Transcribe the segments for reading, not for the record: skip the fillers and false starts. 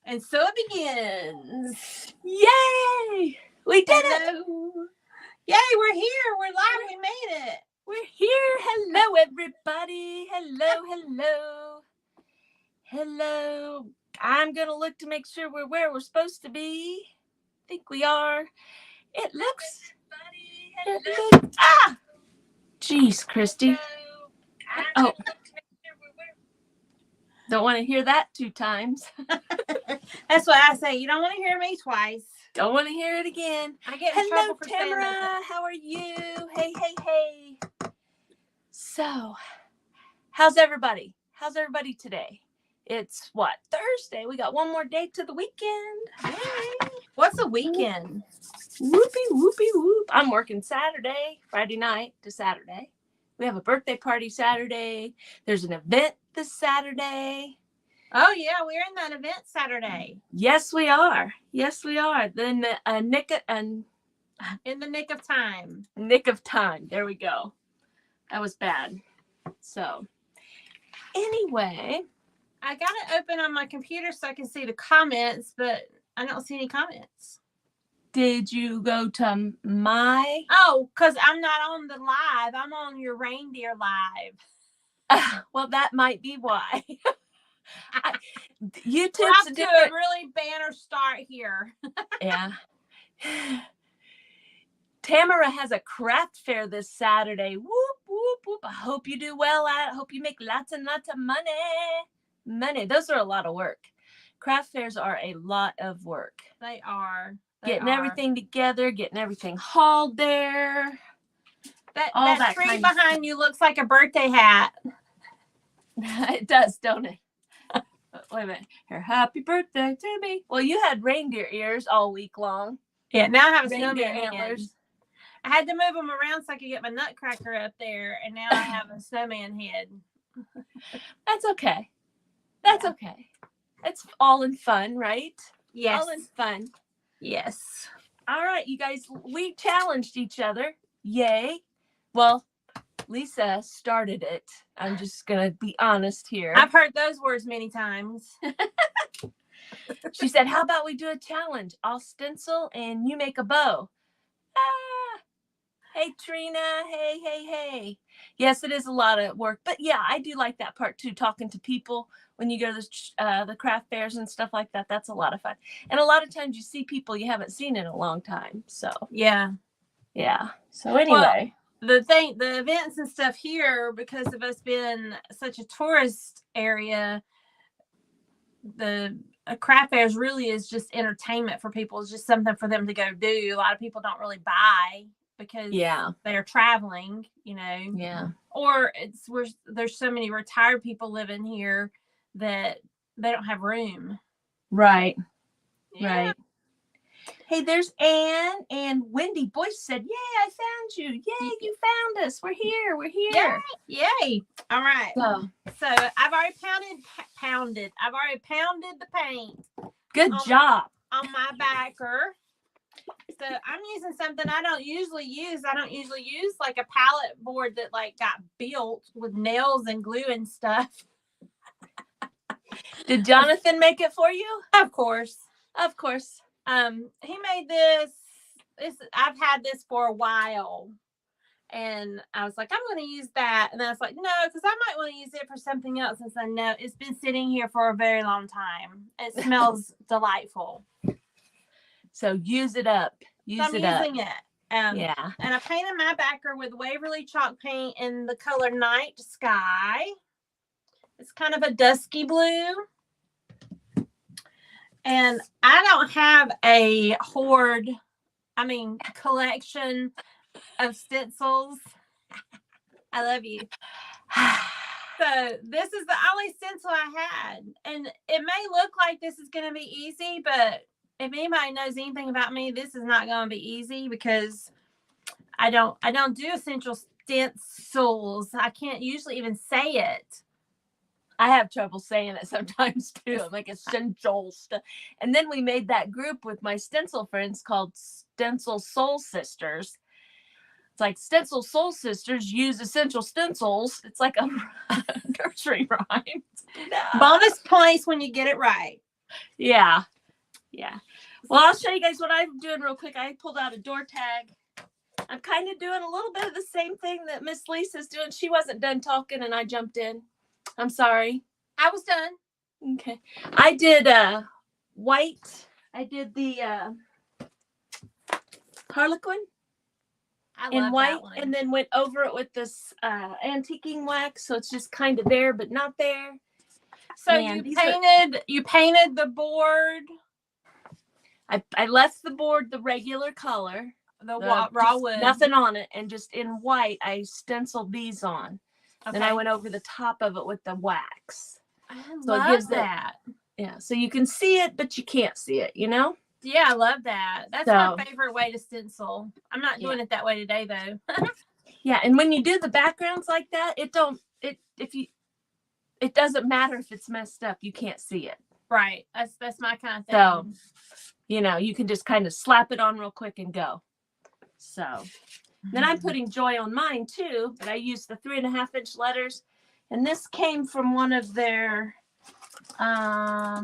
And so it begins. Yay! We did it! Yay, we're here. We're live. We made it. We're here. Hello, everybody. Hello. Hello. I'm going to look to make sure we're where we're supposed to be. I think we are. It looks... Ah! Jeez, Kristi. Oh. Don't want to hear that 2 times. That's what I say. You don't want to hear me twice. Don't want to hear it again. I get in trouble for saying Tamara. that. How are you? Hey. So, how's everybody? How's everybody today? It's what? Thursday. We got one more day to the weekend. Yay. What's a weekend? Whoop. I'm working Saturday, Friday night to Saturday. We have a birthday party Saturday. There's an event this Saturday. Oh, yeah. We're in that event Saturday. Yes, we are. Then in the nick of time. Nick of time. There we go. That was bad. So, anyway. I got it open on my computer so I can see the comments, but I don't see any comments. Did you go to my... Oh, because I'm not on the live. I'm on your reindeer live. Well, that might be why. YouTube's We're to a really banner start here. Yeah. Tamara has a craft fair this Saturday. Whoop. I hope you do well at it. I hope you make lots and lots of money. Those are a lot of work. Craft fairs are a lot of work. They are. Getting everything together, getting everything hauled there. That tree behind you looks like a birthday hat. It does, don't it? Wait a minute. Here, happy birthday to me. Well, you had reindeer ears all week long. Yeah, now I have reindeer snowman antlers. Head. I had to move them around so I could get my nutcracker up there, and now I have a snowman head. That's okay. Okay. It's all in fun, right? Yes. All in fun. Yes. All right, you guys, we challenged each other. Yay. Well, Lisa started it. I'm just going to be honest here. I've heard those words many times. She said, how about we do a challenge? I'll stencil and you make a bow. Hey, Trina. Hey. Yes, it is a lot of work. But yeah, I do like that part too, talking to people when you go to the craft fairs and stuff like that. That's a lot of fun. And a lot of times you see people you haven't seen in a long time. So, yeah. So anyway. Well, the events and stuff here, because of us being such a tourist area, the craft fairs really is just entertainment for people. It's just something for them to go do. A lot of people don't really buy because they're traveling, Yeah. Or there's so many retired people living here that they don't have room. Right. Yeah. Right. Hey, there's Anne and Wendy Boyce said, yay, I found you. Yay, you found us. We're here. Yay. All right. So I've already pounded. I've already pounded the paint. Good job. On my backer. So I'm using something I don't usually use. I don't usually use like a palette board that like got built with nails and glue and stuff. Did Jonathan make it for you? Of course. He made this. I've had this for a while. And I was like, I'm going to use that. And then I was like, no, because I might want to use it for something else. And so, no, it's been sitting here for a very long time. It smells delightful. So use it up. I'm using it. Yeah. And I painted my backer with Waverly chalk paint in the color Night Sky. It's kind of a dusky blue. And I don't have a collection of stencils. I love you. So this is the only stencil I had. And it may look like this is going to be easy, but if anybody knows anything about me, this is not going to be easy because I don't do essential stencils. I can't usually even say it. I have trouble saying it sometimes too. I'm like essential stuff. And then we made that group with my stencil friends called Stencil Soul Sisters. It's like Stencil Soul Sisters use essential stencils. It's like a nursery rhyme. No. Bonus points when you get it right. Yeah. Yeah. Well, I'll show you guys what I'm doing real quick. I pulled out a door tag. I'm kind of doing a little bit of the same thing that Miss Lisa's doing. She wasn't done talking and I jumped in. I'm sorry. I was done. Okay. I did white. I did the Harlequin I in love white that one. and then went over it with this antiquing wax. So it's just kind of there, but not there. So And you painted the board. I left the board the regular color. The raw wood. Nothing on it. And just in white, I stenciled these on. Okay. Then I went over the top of it with the wax. I So it love gives that. Yeah. So you can see it, but you can't see it, you know? Yeah, I love that. That's my favorite way to stencil. I'm not doing it that way today, though. Yeah. And when you do the backgrounds like that, it doesn't matter if it's messed up. You can't see it. Right. That's my kind of thing. So, you know, you can just kind of slap it on real quick and go. So then I'm putting joy on mine too, but I used the 3.5-inch letters. And this came from one of their, well,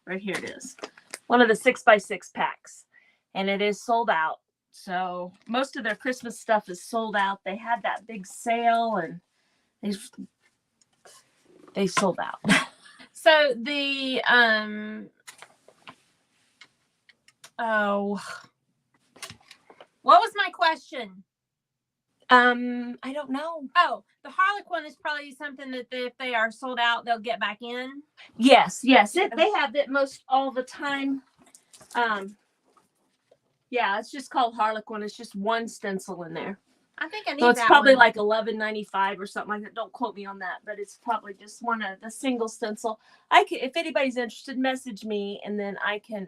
right here it is. One of the 6x6 packs. And it is sold out. So most of their Christmas stuff is sold out. They had that big sale and they sold out. So the what was my question? I don't know. Oh, the Harlequin is probably something that if they are sold out, they'll get back in. Yes. They have it most all the time. Yeah, it's just called Harlequin. It's just one stencil in there. I think I need so it's that probably one. like $11.95 or something like that. Don't quote me on that, but it's probably just one of the single stencil. I can, if anybody's interested, message me and then I can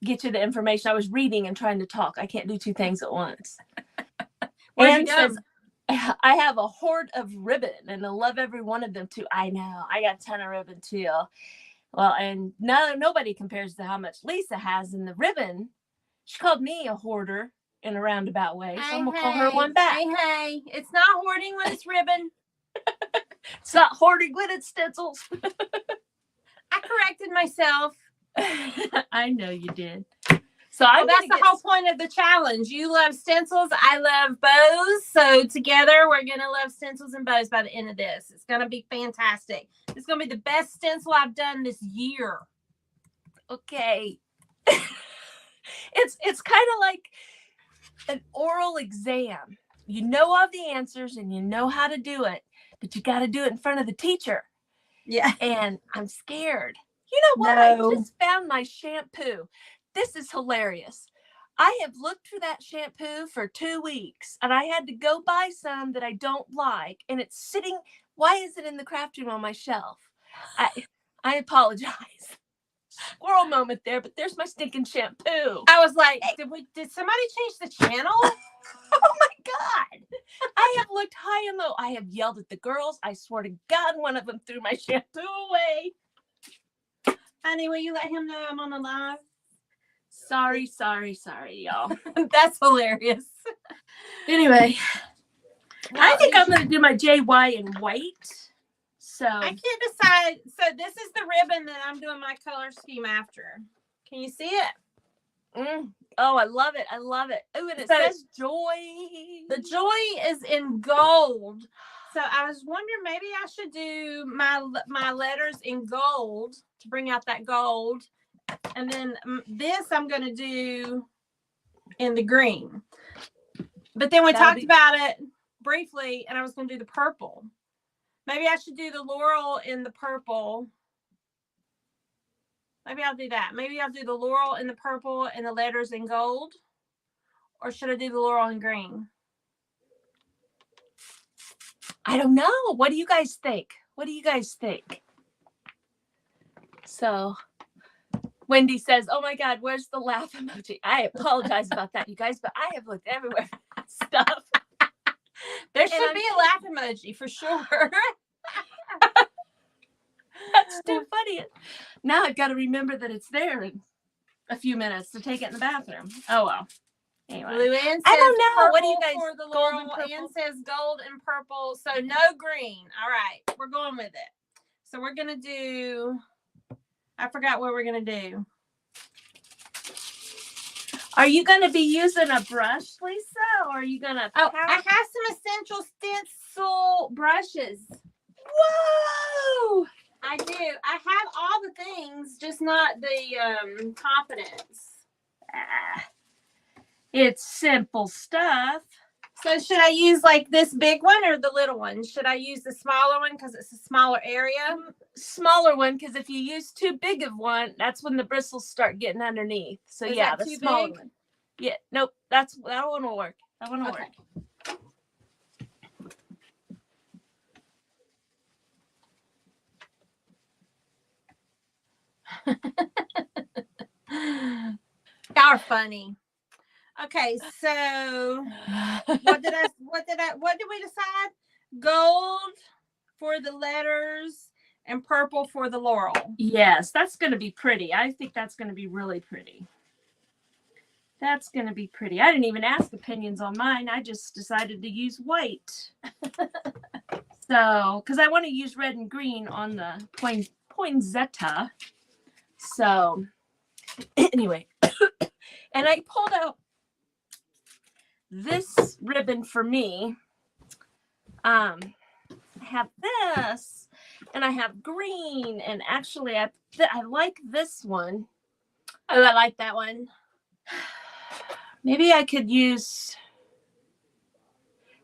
get you the information. I was reading and trying to talk. I can't do two things at once. And says, I have a hoard of ribbon and I love every one of them too. I know. I got a ton of ribbon too. Well, and nobody compares to how much Lisa has in the ribbon. She called me a hoarder in a roundabout way, so I'm going to call her one back. Hey, it's not hoarding when it's ribbon. It's not hoarding when it's stencils. I corrected myself. I know you did. So that's the whole point of the challenge. You love stencils. I love bows. So together we're going to love stencils and bows by the end of this. It's going to be fantastic. It's going to be the best stencil I've done this year. Okay. It's kind of like an oral exam. You know all the answers and you know how to do it, but you got to do it in front of the teacher. Yeah. And I'm scared. You know what? No. I just found my shampoo. This is hilarious. I have looked for that shampoo for 2 weeks and I had to go buy some that I don't like. And it's sitting, why is it in the craft room on my shelf? I apologize. Squirrel moment there, but there's my stinking shampoo. I was like, did somebody change the channel? Oh my God. I have looked high and low. I have yelled at the girls. I swear to God, one of them threw my shampoo away. Honey, will you let him know I'm on the live? Sorry, y'all. That's hilarious. Anyway, I think I'm going to do my JY in white. So I can't decide. So this is the ribbon that I'm doing my color scheme after. Can you see it? Oh, I love it. Oh, and it says joy. The joy is in gold. So I was wondering maybe I should do my letters in gold to bring out that gold. And then this I'm going to do in the green. But then we talked about it briefly and I was going to do the purple. Maybe I should do the laurel in the purple. Maybe I'll do that. Maybe I'll do the laurel in the purple and the letters in gold. Or should I do the laurel in green? I don't know. What do you guys think? So Wendy says, oh my God, where's the laugh emoji? I apologize about that, you guys, but I have looked everywhere for that stuff. There should be a laugh emoji for sure. That's too funny. Now I've got to remember that it's there in a few minutes to take it in the bathroom. Oh well. Anyway, Luann says I don't know. What do you purple guys for the gold and laurel? purple? Ann says gold and purple, so no green. All right, we're going with it. So we're gonna do. I forgot what we're gonna do. Are you gonna be using a brush, Lisa, or are you gonna? Oh, I have some essential stencil brushes. Whoa! I do. I have all the things, just not the confidence. It's simple stuff. So should I use like this big one or the little one? Should I use the smaller one because it's a smaller area? Smaller one, because if you use too big of one, that's when the bristles start getting underneath. So Is yeah, that the too smaller big? one. Yeah, nope. That one will work. That one will Okay. Y'all are funny. Okay, so what did we decide? Gold for the letters and purple for the laurel. Yes, that's going to be pretty. I think that's going to be really pretty. That's going to be pretty. I didn't even ask opinions on mine. I just decided to use white. So, because I want to use red and green on the poinsettia. So, anyway. And I pulled out this ribbon for me. I have this, and I have green, and actually I like this one. Oh, I like that one. Maybe I could use,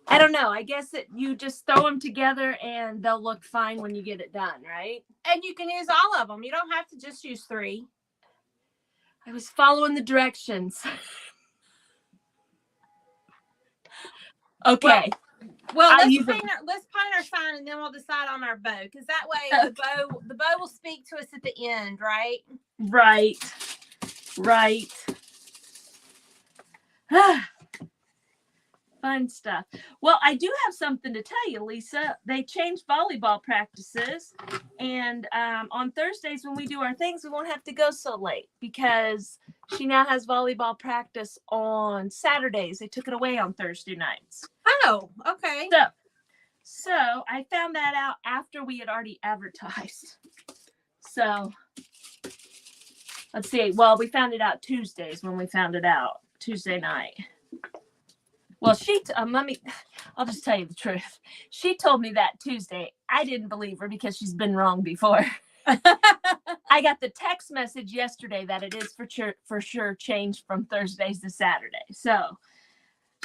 I don't know. I guess you just throw them together and they'll look fine when you get it done, right? And you can use all of them. You don't have to just use 3. I was following the directions. Okay. Well, let's paint our sign and then we'll decide on our bow, because that way the bow will speak to us at the end, right? Right. Fun stuff. Well, I do have something to tell you, Lisa. They changed volleyball practices, and on Thursdays when we do our things, we won't have to go so late because she now has volleyball practice on Saturdays. They took it away on Thursday nights. Oh, okay. So I found that out after we had already advertised. So let's see. Well, we found it out Tuesdays when we found it out, Tuesday night. Well, I'll just tell you the truth. She told me that Tuesday. I didn't believe her because she's been wrong before. I got the text message yesterday that it is for sure changed from Thursdays to Saturday. So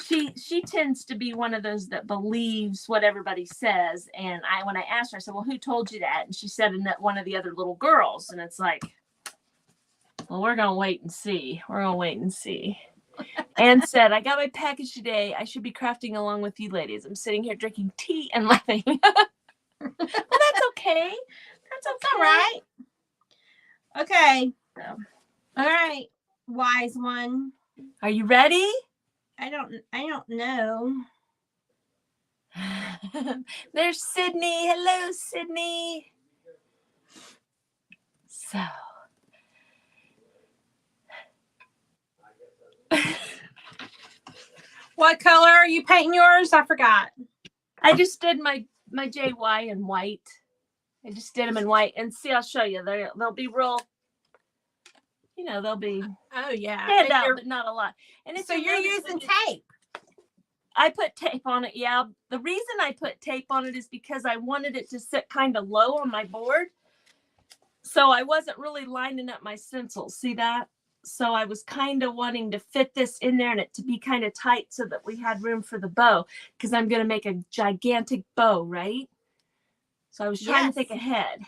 she tends to be one of those that believes what everybody says. And when I asked her, I said, well, who told you that? And she said, one of the other little girls. And it's like, well, we're going to wait and see. And said, I got my package today. I should be crafting along with you ladies. I'm sitting here drinking tea and laughing. Well, that's okay. That's all right. Okay. So, all right, wise one. Are you ready? I don't know. There's Sydney. Hello, Sydney. So. What color are you painting yours? I forgot. I just did my JY in white. I just did them in white. And see, I'll show you. They'll be real, they'll be. Oh, yeah. Stand out, but not a lot. And so you're using tape. I put tape on it, yeah. The reason I put tape on it is because I wanted it to sit kind of low on my board. So I wasn't really lining up my stencils. See that? So I was kind of wanting to fit this in there and it to be kind of tight so that we had room for the bow, because I'm going to make a gigantic bow, right? So I was trying to think ahead.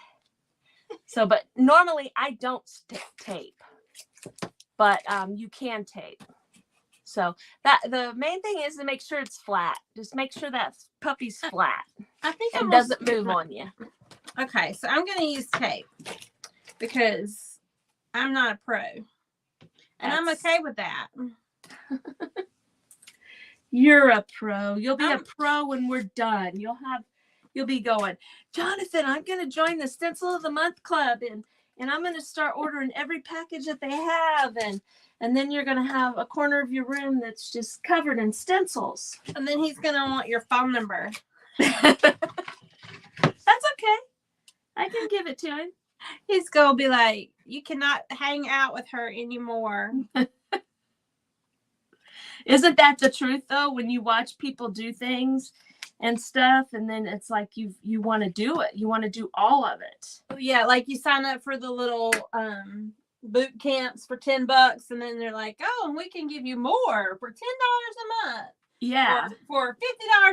So, but normally I don't stick tape, but you can tape. So the main thing is to make sure it's flat. Just make sure that puppy's flat. I think it doesn't move on you. Okay, so I'm going to use tape because I'm not a pro. And I'm okay with that. You're a pro. You'll be a pro when we're done. You'll be going, Jonathan, I'm going to join the Stencil of the Month Club and I'm going to start ordering every package that they have, and then you're going to have a corner of your room that's just covered in stencils. And then he's gonna want your phone number. That's okay. I can give it to him. He's gonna be like, you cannot hang out with her anymore. Isn't that the truth though? When you watch people do things and stuff, and then it's like you want to do it. You want to do all of it. Yeah, like you sign up for the little boot camps for $10, and then they're like, oh, and we can give you more for $10 a month. Yeah. Or for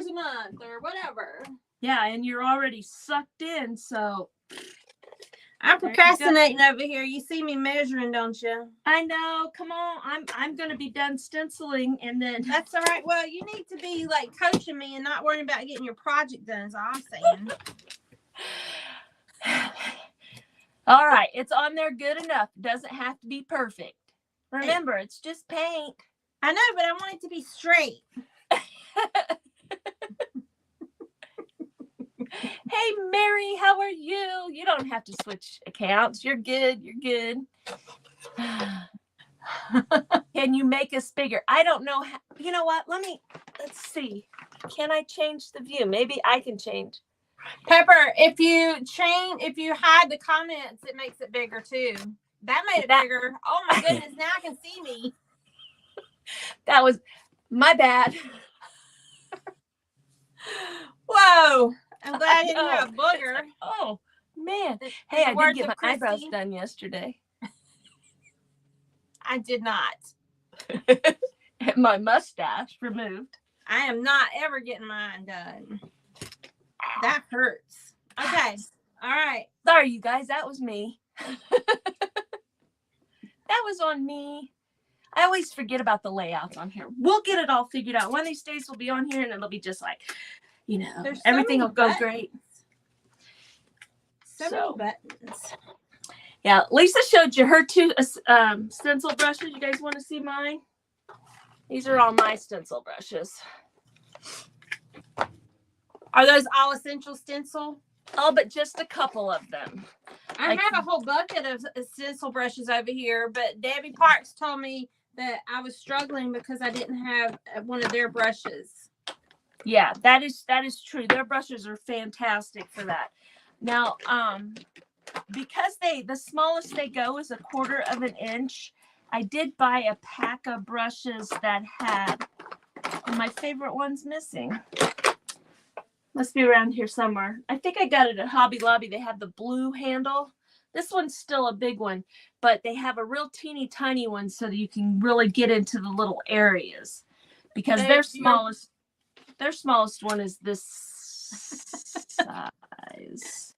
$50 a month or whatever. Yeah, and you're already sucked in, so I'm procrastinating over here. You see me measuring, don't you? I know. Come on. I'm gonna be done stenciling, and then That's all right. Well, you need to be like coaching me and not worrying about getting your project done, is all I'm saying. all right, it's on there good enough. It doesn't have to be perfect. Remember, it's just paint. I know, but I want it to be straight. Hey, Mary, how are you? You don't have to switch accounts. You're good. You're good. Can you make us bigger? I don't know. You know what? Let's see. Can I change the view? Maybe I can change. Pepper, if you hide the comments, it makes it bigger too. That made it bigger. Oh my goodness, now I can see me. That was my bad. Whoa. I'm glad I didn't have a booger. Oh, man. Hey, I did get my eyebrows done yesterday. I did not. And my mustache removed. I am not ever getting mine done. That hurts. Okay. All right. Sorry, you guys. That was me. That was on me. I always forget about the layouts on here. We'll get it all figured out. One of these days we'll be on here and it'll be just like, everything will go great. So many buttons. Yeah, Lisa showed you her two stencil brushes. You guys want to see mine? These are all my stencil brushes. Are those all essential stencil? Oh, but just a couple of them. I have a whole bucket of stencil brushes over here, but Debbie Parks told me that I was struggling because I didn't have one of their brushes. Yeah, that is true. Their brushes are fantastic for that. Now, because the smallest they go is 1/4 of an inch, I did buy a pack of brushes that had my favorite one's missing. Must be around here somewhere. I think I got it at Hobby Lobby. They have the blue handle. This one's still a big one, but they have a real teeny tiny one so that you can really get into the little areas, because their smallest one is this size.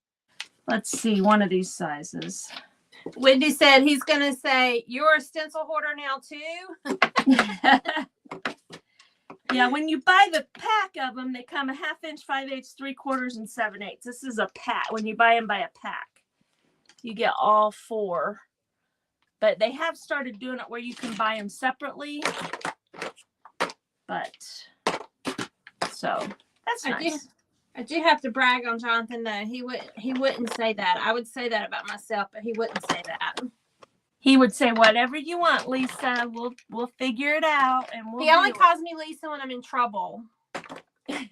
Let's see, one of these sizes. Wendy said he's going to say, you're a stencil hoarder now too? Yeah, when you buy the pack of them, they come 1/2 inch, 5/8, 3/4, and 7/8. This is a pack. When you buy them by a pack, you get all 4. But they have started doing it where you can buy them separately. But so that's nice. I do have to brag on Jonathan though. He wouldn't say that. I would say that about myself, but he wouldn't say that. He would say, whatever you want, Lisa. We'll figure it out, and we'll. He only calls me Lisa when I'm in trouble. If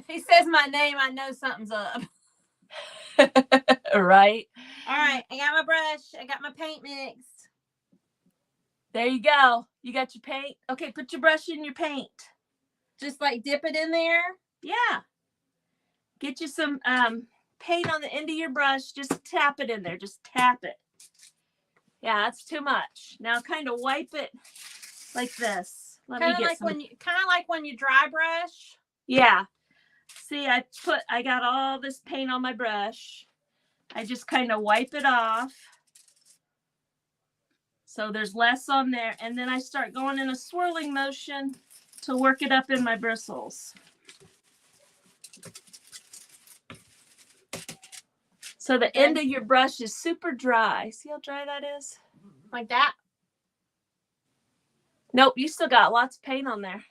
he says my name, I know something's up. Right. All right. I got my brush. I got my paint mix. There you go. You got your paint. Okay, put your brush in your paint. Just like dip it in there. Yeah. Get you some paint on the end of your brush. Just tap it in there. Just tap it. Yeah, that's too much. Now kind of wipe it like this. Kind of like when you dry brush. Yeah. See, I got all this paint on my brush. I just kind of wipe it off. So there's less on there. And then I start going in a swirling motion to work it up in my bristles. So the end of your brush is super dry. See how dry that is? Like that? Nope, you still got lots of paint on there.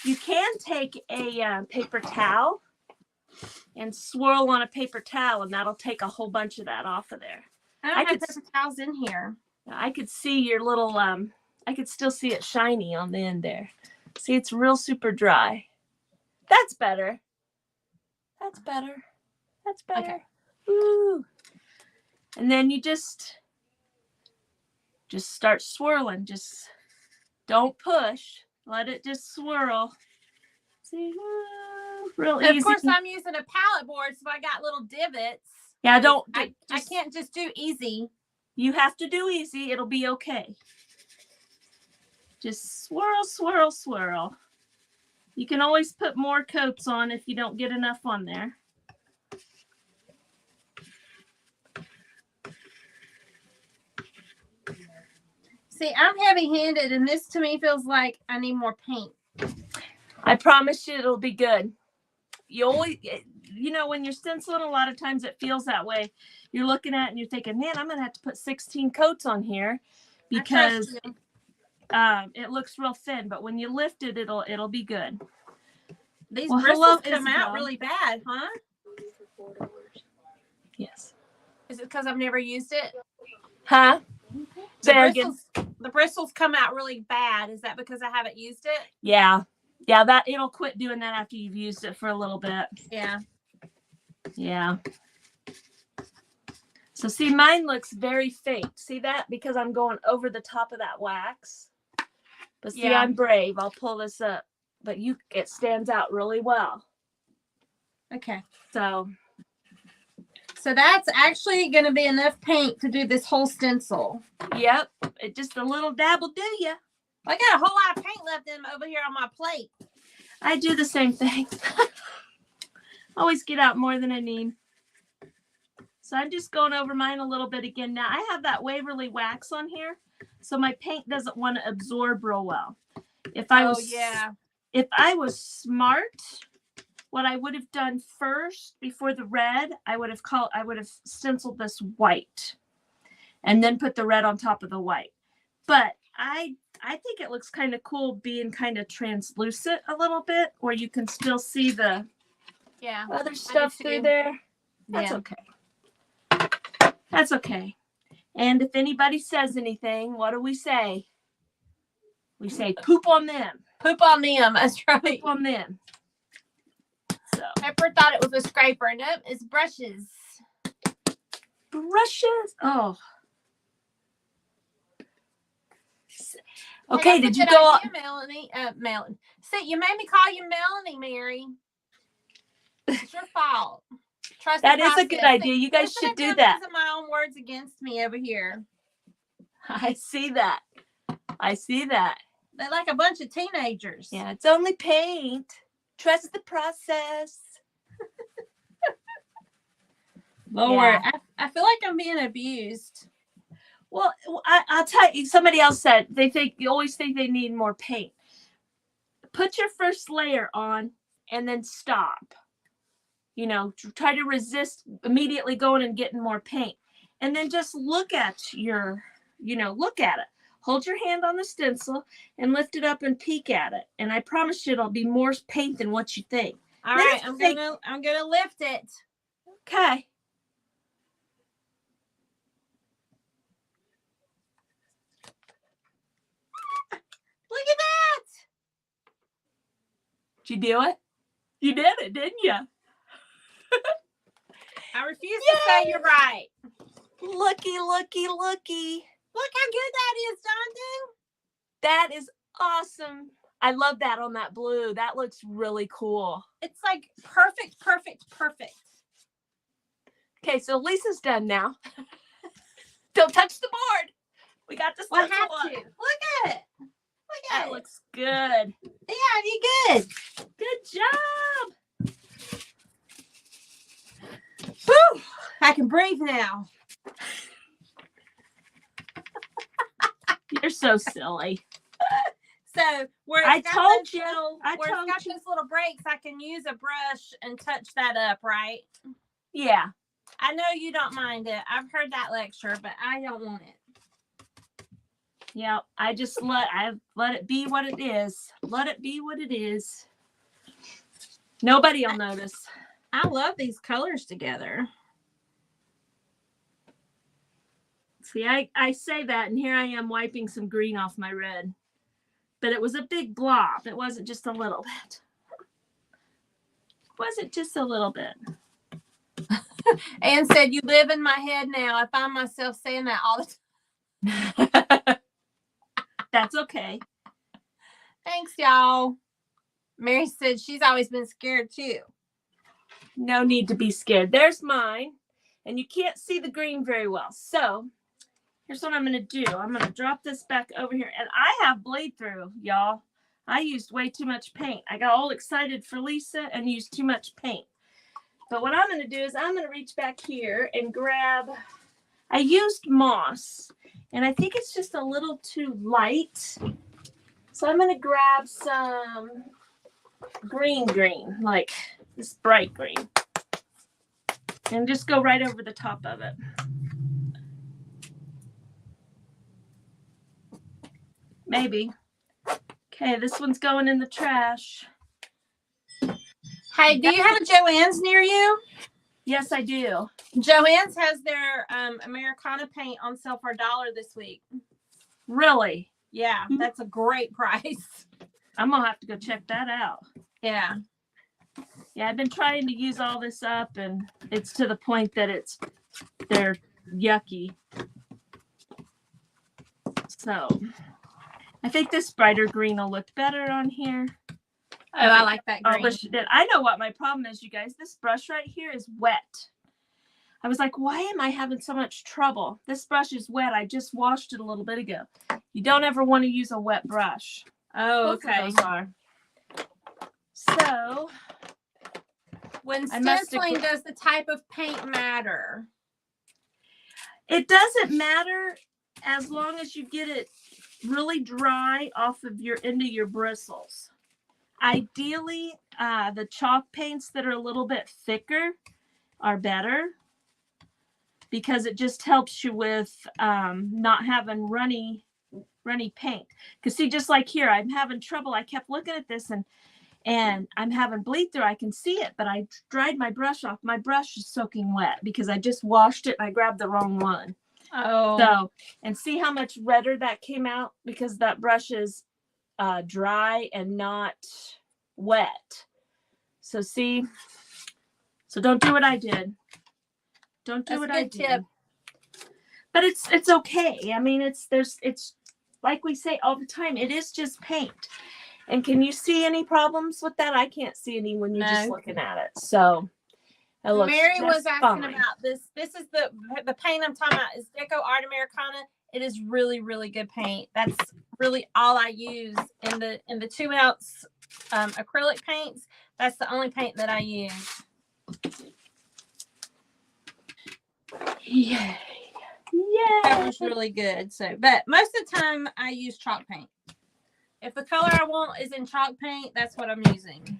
You can take a paper towel and swirl on a paper towel, and that'll take a whole bunch of that off of there. I don't have paper towels in here. I could see your little, I could still see it shiny on the end there. See, it's real super dry. That's better. That's better. That's better. Okay. Woo. And then you just start swirling. Just don't push. Let it just swirl. See, real easy. Of course, I'm using a palette board, so I got little divots. Yeah, I can't just do easy. You have to do easy. It'll be okay. Just swirl, swirl, swirl. You can always put more coats on if you don't get enough on there. See, I'm heavy-handed, and this to me feels like I need more paint. I promise you it'll be good. You always, you know, when you're stenciling, a lot of times it feels that way. You're looking at it and you're thinking, man, I'm going to have to put 16 coats on here because it looks real thin. But when you lift it, it'll be good. These bristles come out really bad, huh? Yes. Is it because I've never used it? Huh? The bristles come out really bad. Is that because I haven't used it? Yeah. Yeah, that it'll quit doing that after you've used it for a little bit. Yeah. Yeah. So see, mine looks very faint. See that? Because I'm going over the top of that wax. But see, I'm brave. I'll pull this up. But it stands out really well. Okay. So that's actually going to be enough paint to do this whole stencil. Yep. It just a little dab will do ya. I got a whole lot of paint left in over here on my plate. I do the same thing. Always get out more than I need. So I'm just going over mine a little bit again. Now I have that Waverly wax on here, so my paint doesn't want to absorb real well. If I was smart, what I would have done first before the red, I would have stenciled this white and then put the red on top of the white. But I think it looks kind of cool being kind of translucent a little bit, where you can still see the other stuff through there. That's okay. That's okay. And if anybody says anything, what do we say? We say poop on them. Poop on them. That's right. Poop on them. So Pepper thought it was a scraper. Nope, it's brushes. Brushes. Oh. Okay, did you go on? Melanie? Melanie. See, you made me call you Melanie, Mary. It's your fault. Trust that is a good idea. You guys should do that. Using my own words against me over here. I see that. I see that. They're like a bunch of teenagers. Yeah, it's only paint. Trust the process. Lord, I feel like I'm being abused. Well, I'll tell you, somebody else said you always think they need more paint. Put your first layer on and then stop. You know, try to resist immediately going and getting more paint. And then just look at look at it. Hold your hand on the stencil and lift it up and peek at it. And I promise you it'll be more paint than what you think. All right, I'm gonna lift it. Okay. Look at that. Did you do it? You did it, didn't you? I refuse to say you're right. Looky, looky, looky. Look how good that is, Dondu. That is awesome. I love that on that blue. That looks really cool. It's like perfect, perfect, perfect. Okay, so Lisa's done now. Don't touch the board. We got this. We'll have to. Look at it. Look at it. That looks good. Yeah, you good. Good job. Whew. I can breathe now. You're so silly. So where I told you those little breaks, I can use a brush and touch that up, right? Yeah. I know you don't mind it. I've heard that lecture, but I don't want it. Yeah, I let it be what it is. Let it be what it is. Nobody will notice. I love these colors together. See, I say that, and here I am wiping some green off my red. But it was a big blob. It wasn't just a little bit. It wasn't just a little bit. Ann said, you live in my head now. I find myself saying that all the time. That's okay. Thanks, y'all. Mary said she's always been scared too. No need to be scared. There's mine. And you can't see the green very well. So here's what I'm going to do. I'm going to drop this back over here. And I have blade through, y'all. I used way too much paint. I got all excited for Lisa and used too much paint. But what I'm going to do is I'm going to reach back here and grab, I used moss. And I think it's just a little too light. So I'm going to grab some green, like this bright green. And just go right over the top of it. Maybe. Okay, this one's going in the trash. Hey, do you have a Joann's near you? Yes, I do. Joann's has their Americana paint on sale for $1 this week. Really? Yeah, that's a great price. I'm going to have to go check that out. Yeah. Yeah, I've been trying to use all this up, and it's to the point that they're yucky. So I think this brighter green will look better on here. Oh, I like that green. I wish it did. I know what my problem is, you guys. This brush right here is wet. I was like, why am I having so much trouble? This brush is wet. I just washed it a little bit ago. You don't ever want to use a wet brush. Oh, Both of okay. those are. So when stenciling, does the type of paint matter? It doesn't matter as long as you get it really dry off of into your bristles. Ideally, the chalk paints that are a little bit thicker are better because it just helps you with not having runny paint. Because see, just like here, I'm having trouble. I kept looking at this and I'm having bleed through. I can see it, but I dried my brush off. My brush is soaking wet because I just washed it and I grabbed the wrong one. Oh. So, and see how much redder that came out because that brush is dry and not wet. So see, so don't do what I did. Don't do what I did. Tip. But it's okay. I mean, it's like we say all the time, it is just paint. And can you see any problems with that? I can't see any when you're just looking at it. So it looks Mary was asking fine. about this. This is the paint I'm talking about is Deco Art Americana. It is really, really good paint. That's really all I use in the 2-ounce acrylic paints. That's the only paint that I use. Yay. That was really good. So, but most of the time I use chalk paint. If the color I want is in chalk paint, that's what I'm using.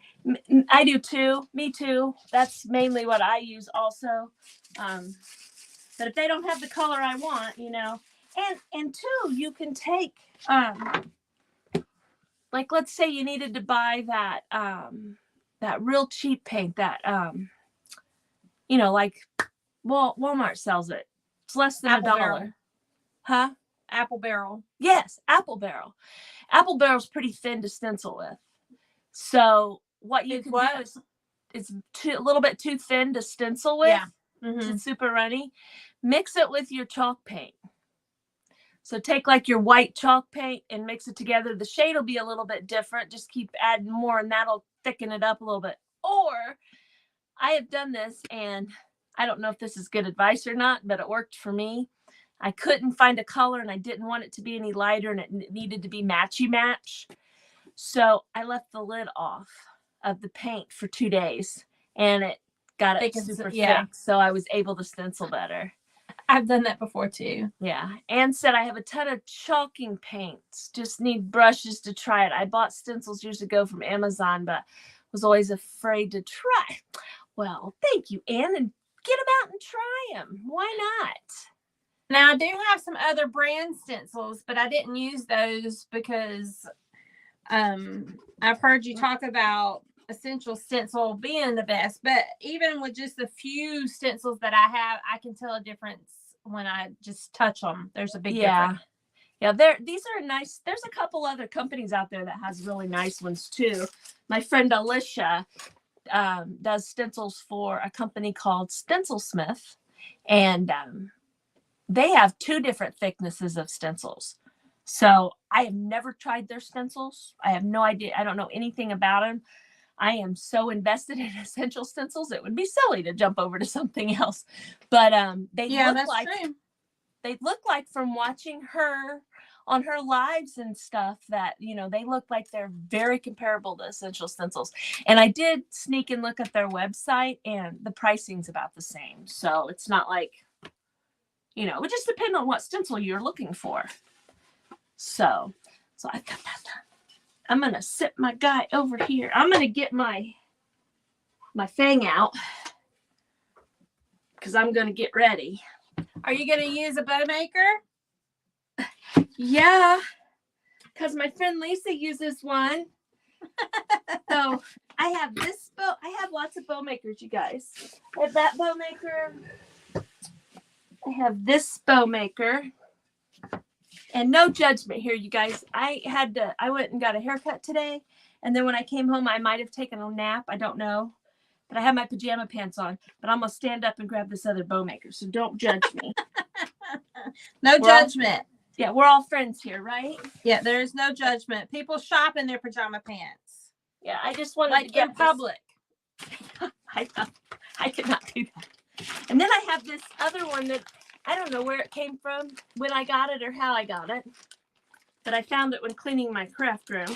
I do too. Me too. That's mainly what I use also. But if they don't have the color I want, and two, you can take like let's say you needed to buy that real cheap paint that like Walmart sells it. It's less than $1. Huh? Apple Barrel. Yes, Apple Barrel. Apple Barrel's pretty thin to stencil with. So what you can do is it's a little bit too thin to stencil with. Yeah. Mm-hmm. It's super runny. Mix it with your chalk paint. So take like your white chalk paint and mix it together. The shade will be a little bit different. Just keep adding more and that'll thicken it up a little bit. Or I have done this and I don't know if this is good advice or not, but it worked for me. I couldn't find a color and I didn't want it to be any lighter and it needed to be matchy match. So I left the lid off of the paint for 2 days and it got it super thick. So I was able to stencil better. I've done that before too. Yeah. Ann said I have a ton of chalking paints. Just need brushes to try it. I bought stencils years ago from Amazon, but was always afraid to try. Well, thank you, Ann, and get them out and try them. Why not? Now, I do have some other brand stencils, but I didn't use those because I've heard you talk about essential stencil being the best, but even with just a few stencils that I have, I can tell a difference when I just touch them. There's a big difference. Yeah, these are nice. There's a couple other companies out there that has really nice ones too. My friend Alicia does stencils for a company called Stencil Smith, and they have 2 different thicknesses of stencils. So I have never tried their stencils. I have no idea. I don't know anything about them. I am so invested in essential stencils. It would be silly to jump over to something else. But they look like from watching her on her lives and stuff that, they look like they're very comparable to essential stencils. And I did sneak and look at their website, and the pricing's about the same. So it's not like, it would just depend on what stencil you're looking for. So I've got that done. I'm going to sit my guy over here. I'm going to get my fang out because I'm going to get ready. Are you going to use a bow maker? Yeah, because my friend Lisa uses one. So I have this bow. I have lots of bow makers, you guys. I have that bow maker. I have this bow maker. And no judgment here, you guys. I went and got a haircut today. And then when I came home, I might have taken a nap. I don't know. But I have my pajama pants on. But I'm going to stand up and grab this other bow maker. So don't judge me. No judgment. We're all friends here, right? Yeah, there is no judgment. People shop in their pajama pants. Yeah, I just wanted to get in public. I cannot do that. And then I have this other one that I don't know where it came from, when I got it or how I got it. But I found it when cleaning my craft room.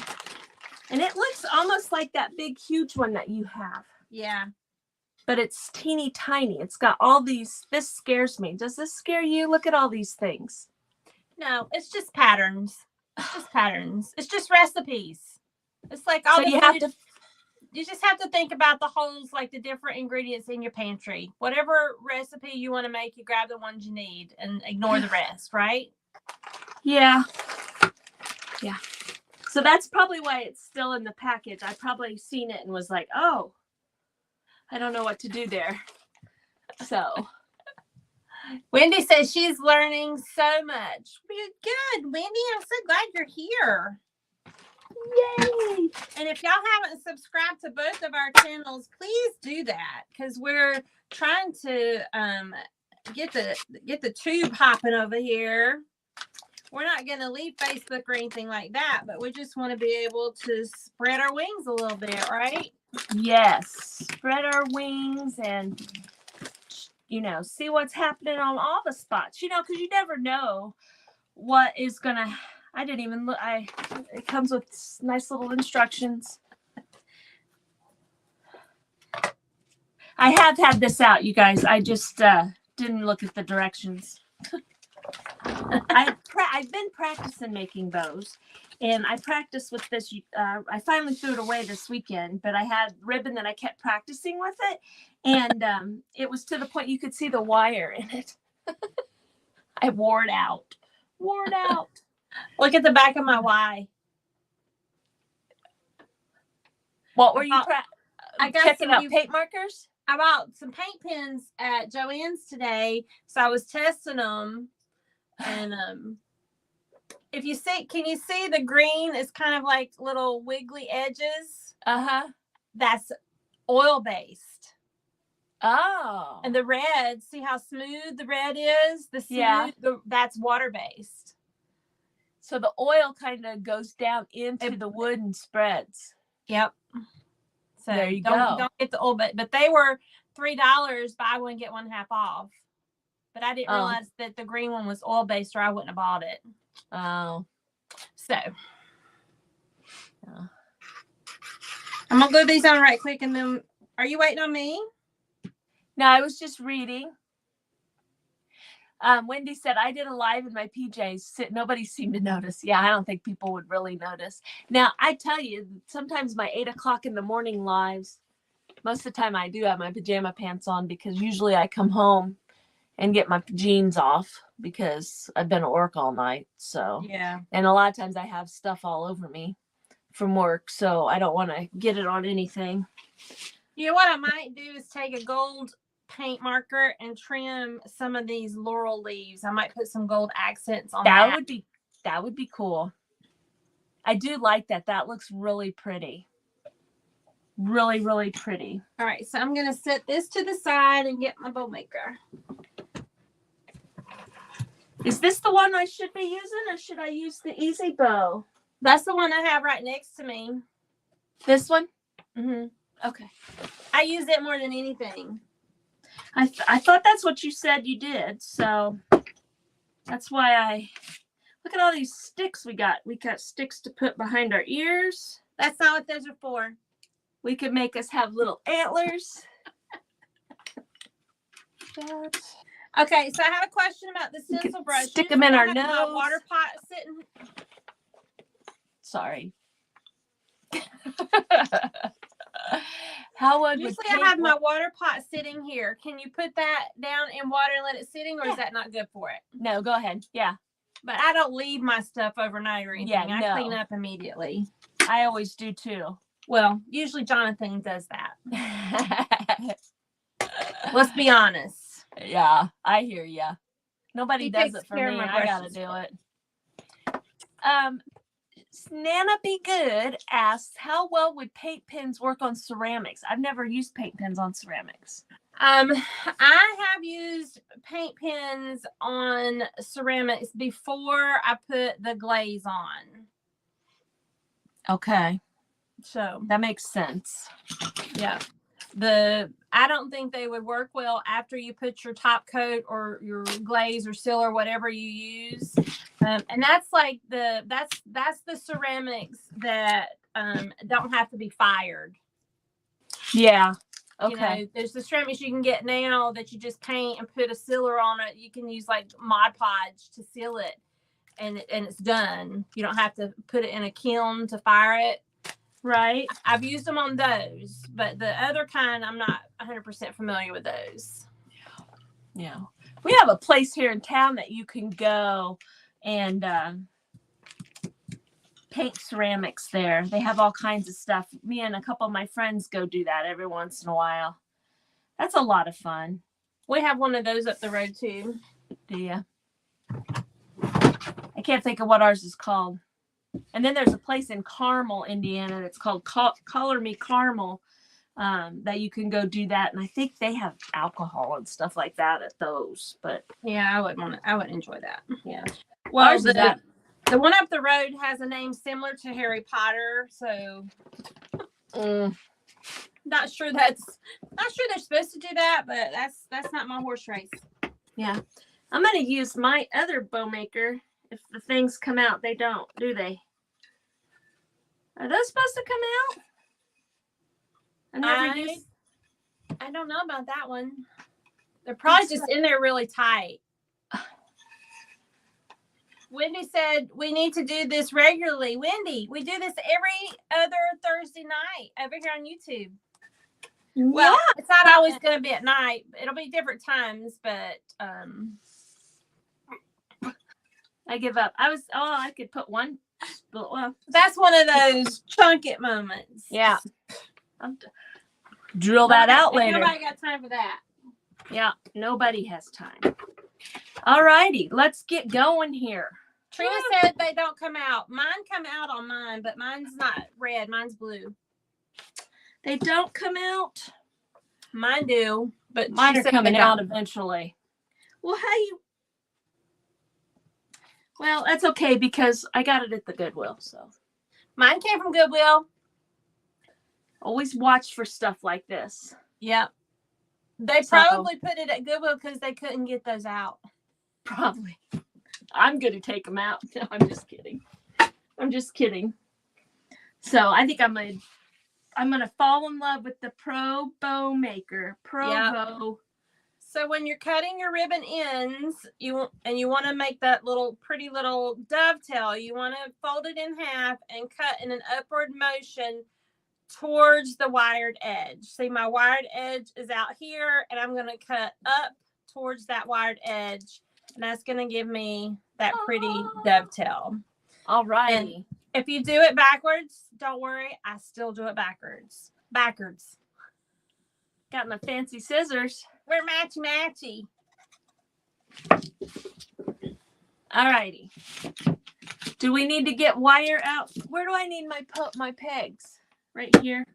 And it looks almost like that big, huge one that you have. Yeah. But it's teeny tiny. It's got all these. This scares me. Does this scare you? Look at all these things. No, it's just patterns. It's just patterns. It's just recipes. It's like all you just have to think about the holes, like the different ingredients in your pantry. Whatever recipe you want to make, you grab the ones you need and ignore the rest, right? Yeah. Yeah. So that's probably why it's still in the package. I probably seen it and was like, oh, I don't know what to do there. So Wendy says she's learning so much. Good, Wendy. I'm so glad you're here. Yay! And if y'all haven't subscribed to both of our channels, please do that, because we're trying to get the tube hopping over here. We're not going to leave Facebook or anything like that, but we just want to be able to spread our wings a little bit, right? Yes, spread our wings and see what's happening on all the spots. Because you never know what is gonna. I didn't even look. It comes with nice little instructions. I have had this out, you guys. I just didn't look at the directions. I've been practicing making bows, and I practiced with this. I finally threw it away this weekend, but I had ribbon that I kept practicing with it, and it was to the point you could see the wire in it. I wore it out. Look at the back of my Y. What were you I got checking out paint markers? I bought some paint pens at Joann's today, so I was testing them. And can you see the green is kind of like little wiggly edges? That's oil based. Oh. And the red, see how smooth the red is? That's water based. So the oil kind of goes down into the wood and spreads. Yep. So there you go. Don't get the oil, but they were $3, buy one get one half off. But I didn't realize that the green one was oil based, or I wouldn't have bought it. Oh. So I'm gonna glue these on right quick, and then are you waiting on me? No, I was just reading. Wendy said, I did a live in my PJs. Nobody seemed to notice. Yeah, I don't think people would really notice. Now, I tell you, sometimes my 8 o'clock in the morning lives, most of the time I do have my pajama pants on, because usually I come home and get my jeans off because I've been at work all night. So, yeah. And a lot of times I have stuff all over me from work, so I don't want to get it on anything. You know what I might do is take a gold paint marker and trim some of these laurel leaves. I might put some gold accents on that. That would be cool. I do like that. That looks really pretty. Really, really pretty. All right, so I'm going to set this to the side and get my bow maker. Is this the one I should be using, or should I use the Easy Bow? That's the one I have right next to me. This one? Mm-hmm. Okay. I use it more than anything. I thought that's what you said you did, so that's why I... Look at all these sticks we got. We got sticks to put behind our ears. That's not what those are for. We could make us have little antlers. Okay, so I have a question about the stencil brush. Stick them in our nose. My water pot sitting. Sorry. How would Usually I have my water pot sitting here. Can you put that down in water and let it sitting, or is that not good for it? No, go ahead. Yeah. But I don't leave my stuff overnight or anything. Yeah, I clean up immediately. I always do too. Well, usually Jonathan does that. Let's be honest. Yeah, I hear ya. Nobody does it for me. I gotta do it. Nana Be Good asks, how well would paint pens work on ceramics? I've never used paint pens on ceramics. I have used paint pens on ceramics before I put the glaze on. Okay. So that makes sense. Yeah. I don't think they would work well after you put your top coat or your glaze or seal or whatever you use. And that's like that's the ceramics that don't have to be fired. Yeah. Okay. You know, there's the ceramics you can get now that you just paint and put a sealer on it. You can use like Mod Podge to seal it, and it's done. You don't have to put it in a kiln to fire it. Right. I've used them on those, but the other kind, I'm not 100% familiar with those. Yeah. We have a place here in town that you can go and paint ceramics there. They have all kinds of stuff. Me and a couple of my friends go do that every once in a while. That's a lot of fun. We have one of those up the road too. Do you? I can't think of what ours is called. And then there's a place in Carmel, Indiana, that's called Color Me Carmel, that you can go do that. And I think they have alcohol and stuff like that at those. But yeah, I wouldn't enjoy that. Yeah. Well, the one up the road has a name similar to Harry Potter, so not sure they're supposed to do that, but that's not my horse race. Yeah. I'm gonna use my other bow maker. If the things come out, they don't, do they? Are those supposed to come out? I don't know about that one. They're probably just in there really tight. Wendy said we need to do this regularly. Wendy, we do this every other Thursday night over here on YouTube. Well, yeah. It's not always going to be at night. It'll be different times, but I give up. I could put one. Well, that's one of those chunk it moments. Yeah. Drill that out later. Nobody got time for that. Yeah, nobody has time. All righty, let's get going here. Trina said they don't come out. Mine come out on mine, but mine's not red. Mine's blue. They don't come out? Mine do, but mine are coming out eventually. Well, Well, that's okay because I got it at the Goodwill, so. Mine came from Goodwill. Always watch for stuff like this. Yep. They probably put it at Goodwill because they couldn't get those out. Probably. I'm going to take them out. No, I'm just kidding. So I think I'm going to fall in love with the Pro Bow Maker. Bow. So when you're cutting your ribbon ends, you want to make that pretty little dovetail, you want to fold it in half and cut in an upward motion towards the wired edge. See, my wired edge is out here, and I'm going to cut up towards that wired edge, and that's going to give me that pretty dovetail. All righty. If you do it backwards, don't worry. I still do it backwards. Backwards. Got my fancy scissors. We're matchy-matchy. Alrighty. Do we need to get wire out? Where do I need my pegs? Right here?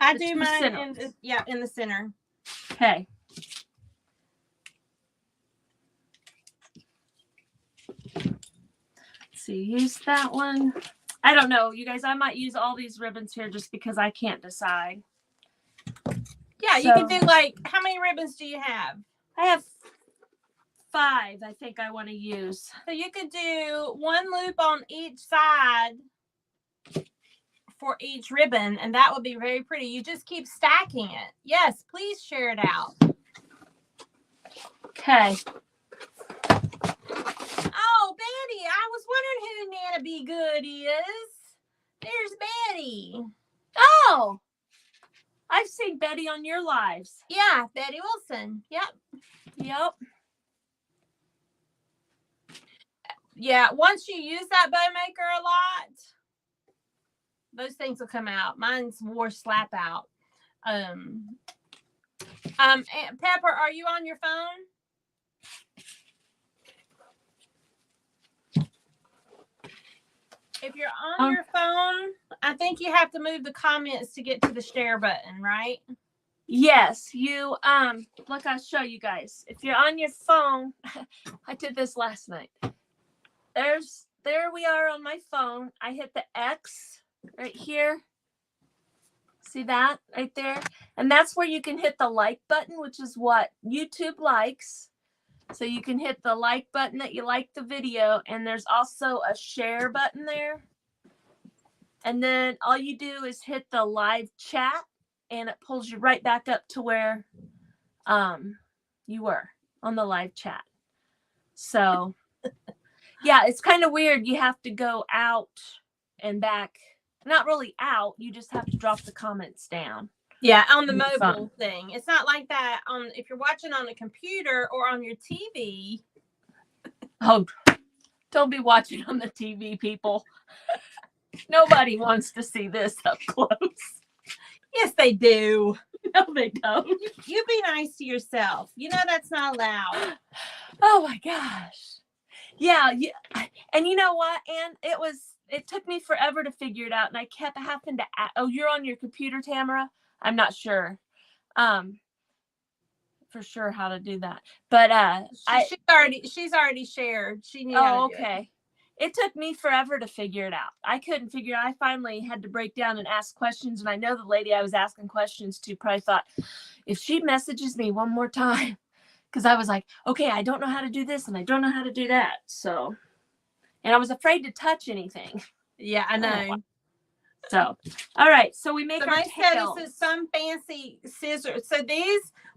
I The do two mine centers. in the center. Okay. Let's see, use that one. I don't know, you guys. I might use all these ribbons here just because I can't decide. Yeah, you can do like, how many ribbons do you have? I have 5, I think I want to use. So you could do 1 loop on each side for each ribbon, and that would be very pretty. You just keep stacking it. Yes, please share it out. Okay. Oh, Betty, I was wondering who Nana Be Good is. There's Betty. Oh, I've seen Betty on your lives. Yeah, Betty Wilson. Yep. Yep. Yeah, once you use that bow maker a lot, those things will come out. Mine's wore slap out. Aunt Pepper, are you on your phone? If you're on your phone, I think you have to move the comments to get to the share button, right? Yes, you look, I'll show you guys. If you're on your phone, I did this last night. There we are on my phone. I hit the X right here. See that right there? And that's where you can hit the like button, which is what YouTube likes. So you can hit the like button that you like the video, and there's also a share button there. And then all you do is hit the live chat, and it pulls you right back up to where you were on the live chat. So yeah, it's kind of weird. You have to go out and back. Not really out. You just have to drop the comments down. Yeah, on the mobile thing. It's not like that on if you're watching on a computer or on your TV. Oh, don't be watching on the TV, people. Nobody wants to see this up close. Yes, they do. No, they don't. You be nice to yourself. You know that's not allowed. Oh my gosh. Yeah. And you know what, Ann? It took me forever to figure it out, and I kept having to ask, oh, you're on your computer, Tamara? I'm not sure. For sure how to do that. But she's already shared. She knew how to do okay. It took me forever to figure it out. I couldn't figure it out. I finally had to break down and ask questions, and I know the lady I was asking questions to probably thought, if she messages me one more time, because I was like, okay, I don't know how to do this and I don't know how to do that. So, and I was afraid to touch anything. Yeah, I know. So, all right. So we make our tails. This is some fancy scissors. So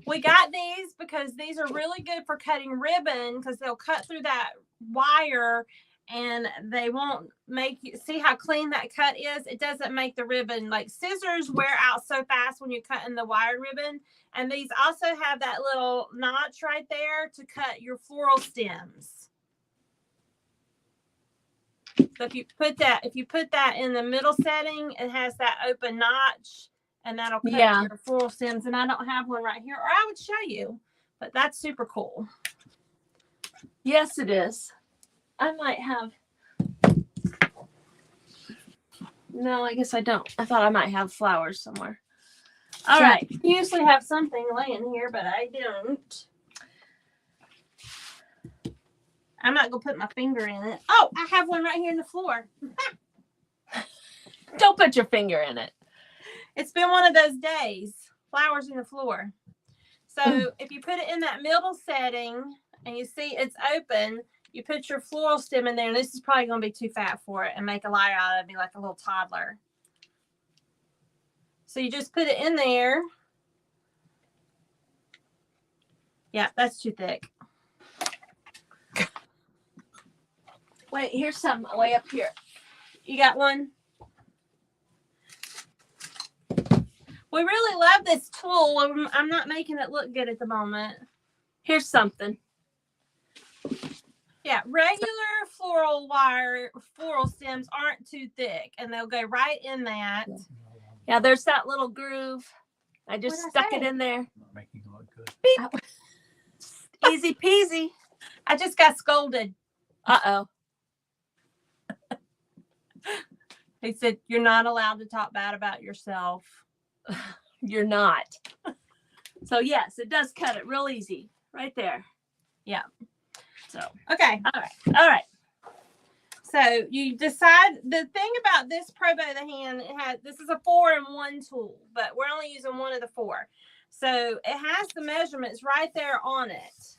we got these because these are really good for cutting ribbon because they'll cut through that wire and they won't make you see how clean that cut is. It doesn't make the ribbon, like scissors wear out so fast when you're cutting the wire ribbon. And these also have that little notch right there to cut your floral stems. So if you put that in the middle setting, it has that open notch, and that'll cut your floral stems. And I don't have one right here, or I would show you, but that's super cool. Yes, it is. I might have. No, I guess I don't. I thought I might have flowers somewhere. All right. I usually have something laying here, but I don't. I'm not going to put my finger in it. Oh, I have one right here in the floor. Don't put your finger in it. It's been one of those days. Flowers in the floor. So if you put it in that middle setting and you see it's open, you put your floral stem in there. And this is probably going to be too fat for it and make a liar out of me like a little toddler. So you just put it in there. Yeah, that's too thick. Wait, here's some way up here. You got one? We really love this tool. I'm not making it look good at the moment. Here's something. Yeah, regular floral stems aren't too thick, and they'll go right in that. Yeah, there's that little groove. I just stuck it in there. Not making it look good. Beep. Easy peasy. I just got scolded. Uh-oh. He said, "You're not allowed to talk bad about yourself." You're not. So yes, it does cut it real easy. Right there. Yeah. So. Okay. All right. So you decide. The thing about this Pro Bow the Hand, this is a 4-in-1 tool, but we're only using one of the 4. So it has the measurements right there on it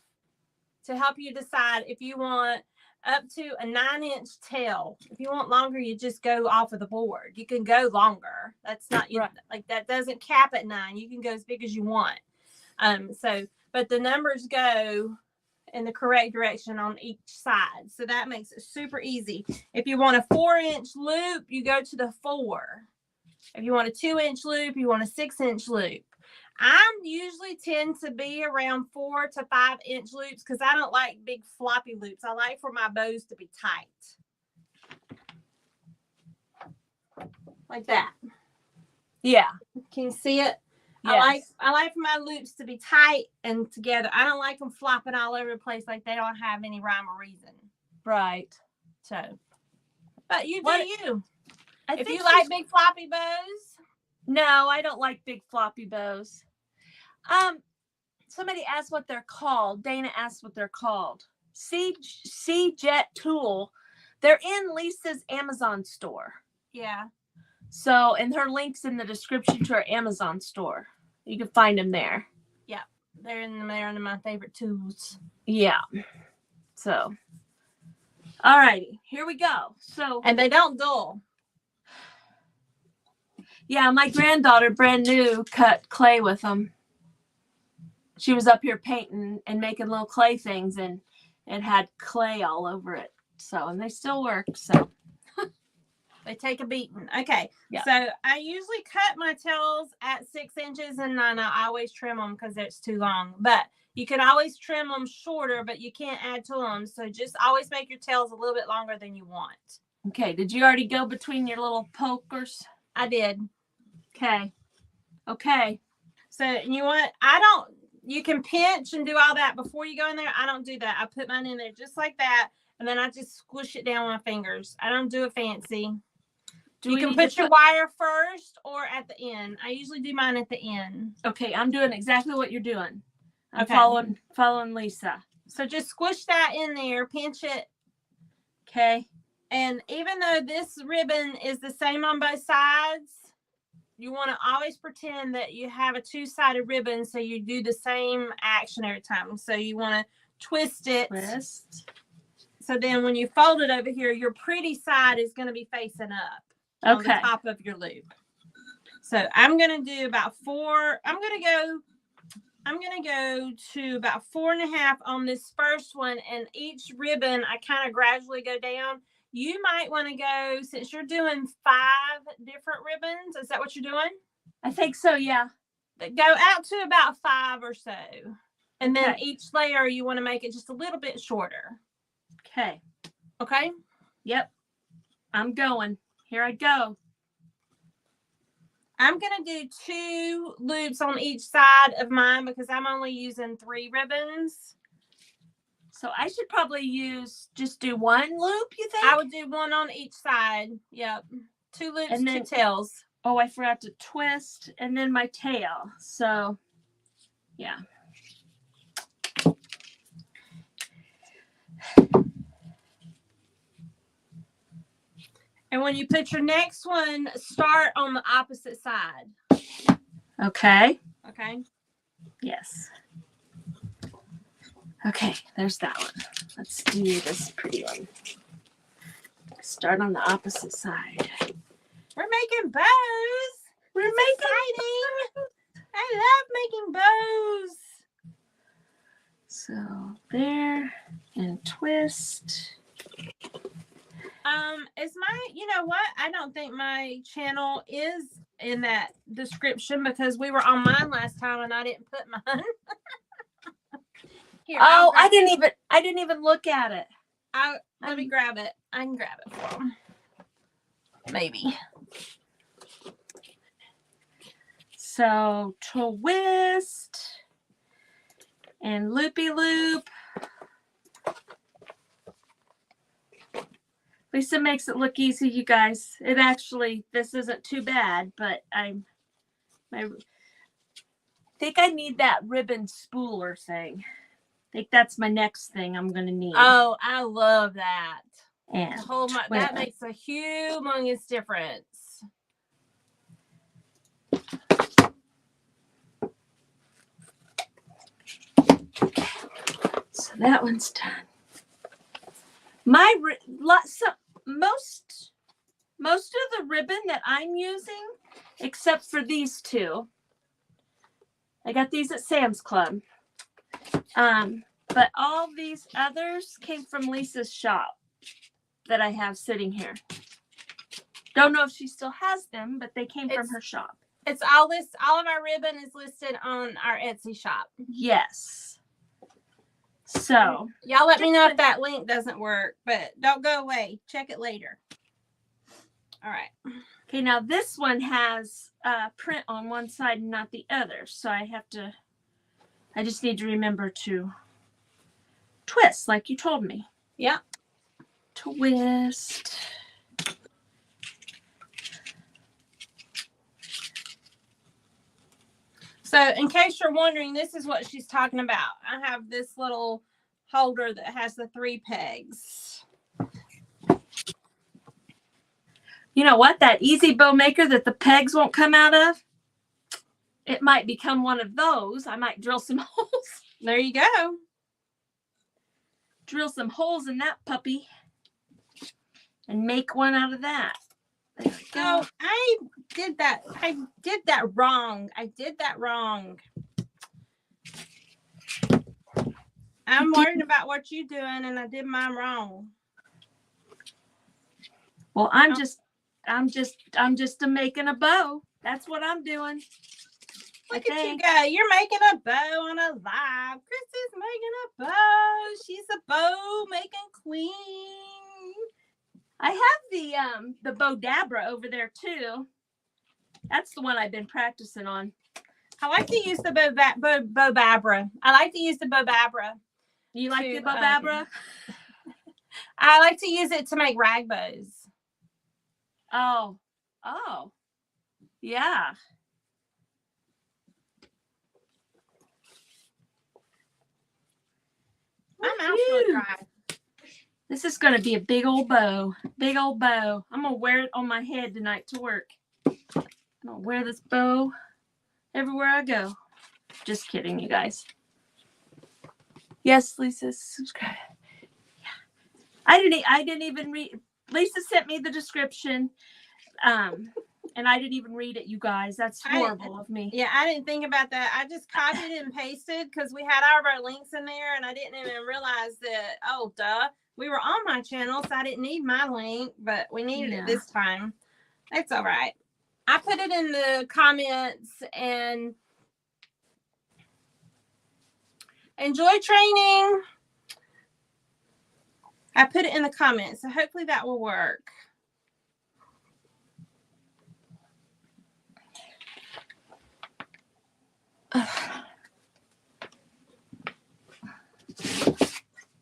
to help you decide if you want up to a 9-inch tail. If you want longer, you just go off of the board. You can go longer. That's not Right. like that doesn't cap at 9. You can go as big as you want. But the numbers go in the correct direction on each side. So that makes it super easy. If you want a 4-inch loop, you go to the 4. If you want a 2-inch loop, you want a 6-inch loop. I usually tend to be around 4 to 5-inch loops because I don't like big floppy loops. I like for my bows to be tight. Like that. Yeah. Can you see it? Yes. I like for my loops to be tight and together. I don't like them flopping all over the place like they don't have any rhyme or reason. Right. So, but you do you. If you like big floppy bows. No, I don't like big floppy bows. Somebody asked what they're called. Dana asked what they're called. C-Jet Tool. They're in Lisa's Amazon store. Yeah. So, and her link's in the description to her Amazon store. You can find them there. Yeah. They're in there under my favorite tools. Yeah. So, all righty. Here we go. So, and they don't dull. Yeah, my granddaughter, brand new, cut clay with them. She was up here painting and making little clay things, and it had clay all over it. So, and they still work. So, they take a beating. Okay. Yeah. So I usually cut my tails at 6 inches, and I always trim them because it's too long. But you can always trim them shorter, but you can't add to them. So just always make your tails a little bit longer than you want. Okay. Did you already go between your little pokers? I did. Okay. Okay. So you can pinch and do all that before you go in there. I don't do that. I put mine in there just like that, and then I just squish it down with my fingers. I don't do it fancy. You can put your wire first or at the end. I usually do mine at the end. Okay, I'm doing exactly what you're doing. I'm okay. following Lisa. So just squish that in there, pinch it. Okay. And even though this ribbon is the same on both sides, you want to always pretend that you have a 2-sided ribbon, so you do the same action every time. So you want to twist it. Twist. So then when you fold it over here, your pretty side is going to be facing up. On the top of your loop. So I'm going to do about 4. I'm going to go to about 4.5 on this first one. And each ribbon, I kind of gradually go down. You might want to go, since you're doing 5 different ribbons. Is that what you're doing? I think so. Yeah. Go out to about 5 or so. And then each layer, you want to make it just a little bit shorter. Okay. Okay. Yep. I'm going. Here I go. I'm going to do 2 loops on each side of mine because I'm only using 3 ribbons. So I should probably just do 1 loop, you think? I would do 1 on each side. Yep. 2 loops, and then 2 tails. Oh, I forgot to twist and then my tail. So, yeah. And when you put your next one, start on the opposite side. Okay. Okay. Yes. Okay, there's that one. Let's do this pretty one. Start on the opposite side. We're making bows. We're making exciting. I love making bows. So there, and twist. You know what? I don't think my channel is in that description because we were on mine last time and I didn't put mine. Here, I didn't even look at it. Let me grab it. I can grab it for him. Maybe. So twist and loopy loop. Lisa makes it look easy, you guys. It actually, this isn't too bad, but I think I need that ribbon spooler thing. I think that's my next thing I'm going to need. Oh, I love that. And that makes a humongous difference. So that one's done. Most of the ribbon that I'm using, except for these two, I got these at Sam's Club. But all these others came from Lisa's shop that I have sitting here. Don't know if she still has them, but they came from her shop. It's all of our ribbon is listed on our Etsy shop. Yes. So y'all let me know if that link doesn't work, but don't go away. Check it later. All right. Okay, now this one has print on one side and not the other. So I just need to remember to twist like you told me. Yeah. Twist. So in case you're wondering, this is what she's talking about. I have this little holder that has the 3 pegs. You know what? That easy bow maker that the pegs won't come out of, it might become one of those. I might drill some holes. There you go. Drill some holes in that puppy and make one out of that. There we go. Oh, I did that wrong. I'm worried about what you're doing, and I did mine wrong. Well, I'm just making a bow. That's what I'm doing. Look at you go. You're making a bow on a live. Kristi's making a bow. She's a bow making queen. I have the Bodabra over there too. That's the one I've been practicing on. I like to use the Bobabra. I like to use the Bobabra. You like the Bobabra? I like to use it to make rag bows. Oh, yeah. My mouth's really dry. This is going to be a big old bow. Big old bow. I'm going to wear it on my head tonight to work. I'm going to wear this bow everywhere I go. Just kidding, you guys. Yes, Lisa, subscribe. Yeah. I didn't even read. Lisa sent me the description. And I didn't even read it, you guys. That's horrible of me. Yeah, I didn't think about that. I just copied and pasted because we had all of our links in there, and I didn't even realize that, oh, duh. We were on my channel, so I didn't need my link, but we needed it this time. That's all right. I put it in the comments, and enjoy training. I put it in the comments, so hopefully that will work.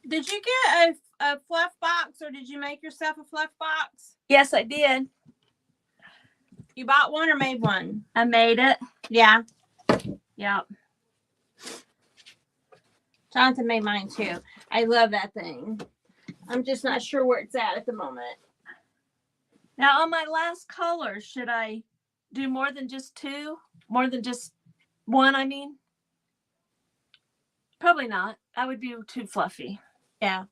Did you get a fluff box, or did you make yourself a fluff box? Yes, I did. You bought one or made one? I made it. Yeah. Yep. Jonathan made mine too. I love that thing. I'm just not sure where it's at the moment. Now on my last color, should I do more than just two? More than just one, I mean? Probably not. That would be too fluffy. Yeah.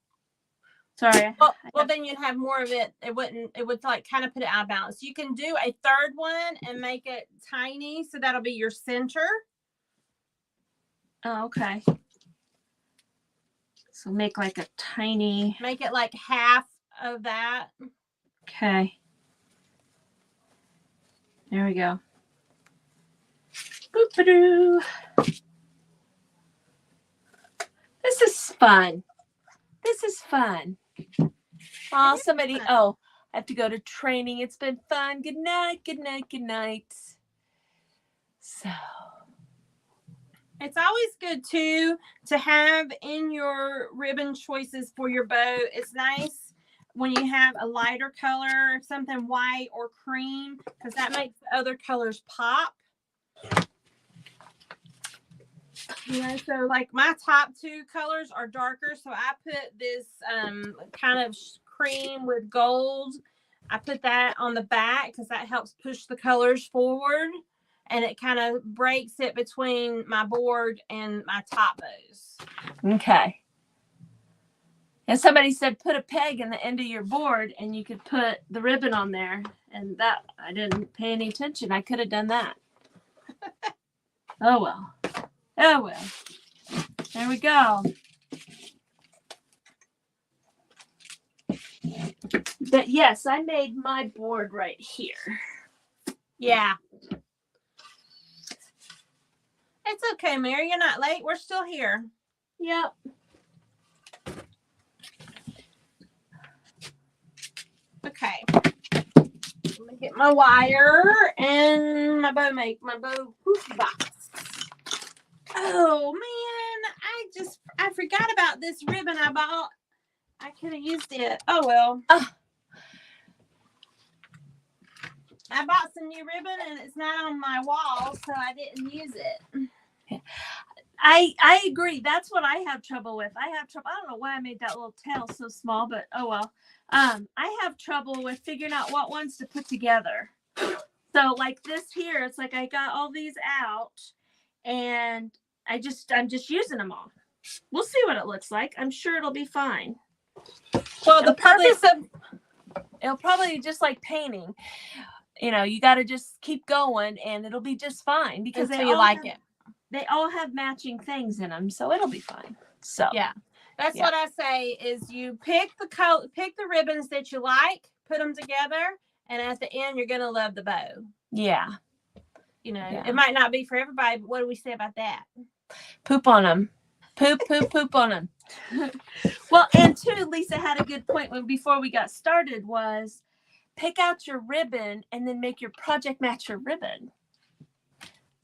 Sorry. Well, then you'd have more of it. It would like kind of put it out of balance. You can do a third one and make it tiny. So that'll be your center. Oh, okay. So make like a tiny. Make it like half of that. Okay. There we go. Boop-a-doo. This is fun. This is fun. Oh, somebody. Oh, I have to go to training. It's been fun. Good night. Good night. Good night. So. It's always good too to have in your ribbon choices for your bow. It's nice when you have a lighter color, something white or cream, because that makes the other colors pop. You know, so like my top two colors are darker, so I put this kind of cream with gold. I put that on the back because that helps push the colors forward. And it kind of breaks it between my board and my top bows. Okay. And somebody said put a peg in the end of your board and you could put the ribbon on there. And that, I didn't pay any attention. I could have done that. Oh, well. Oh, well. There we go. But yes, I made my board right here. Yeah. It's okay, Mary. You're not late. We're still here. Yep. Okay. Let me get my wire and my bow poof box. Oh man, I forgot about this ribbon I bought. I could have used it. Oh well. I bought some new ribbon and it's not on my wall, so I didn't use it. I agree. That's what I have trouble with. I don't know why I made that little tail so small, but oh well. I have trouble with figuring out what ones to put together. So like this here, it's like I got all these out and I'm just using them all. We'll see what it looks like. I'm sure it'll be fine. Well, the purpose of it'll probably just like painting. You know, you got to just keep going and it'll be just fine because they like it. They all have matching things in them, so it'll be fine. So yeah, that's what I say is you pick the ribbons that you like, put them together, and at the end you're gonna love the bow. Yeah, you know, it might not be for everybody, but what do we say about that? Poop on them. Poop on them. Well, and too, Lisa had a good point before we got started was pick out your ribbon and then make your project match your ribbon.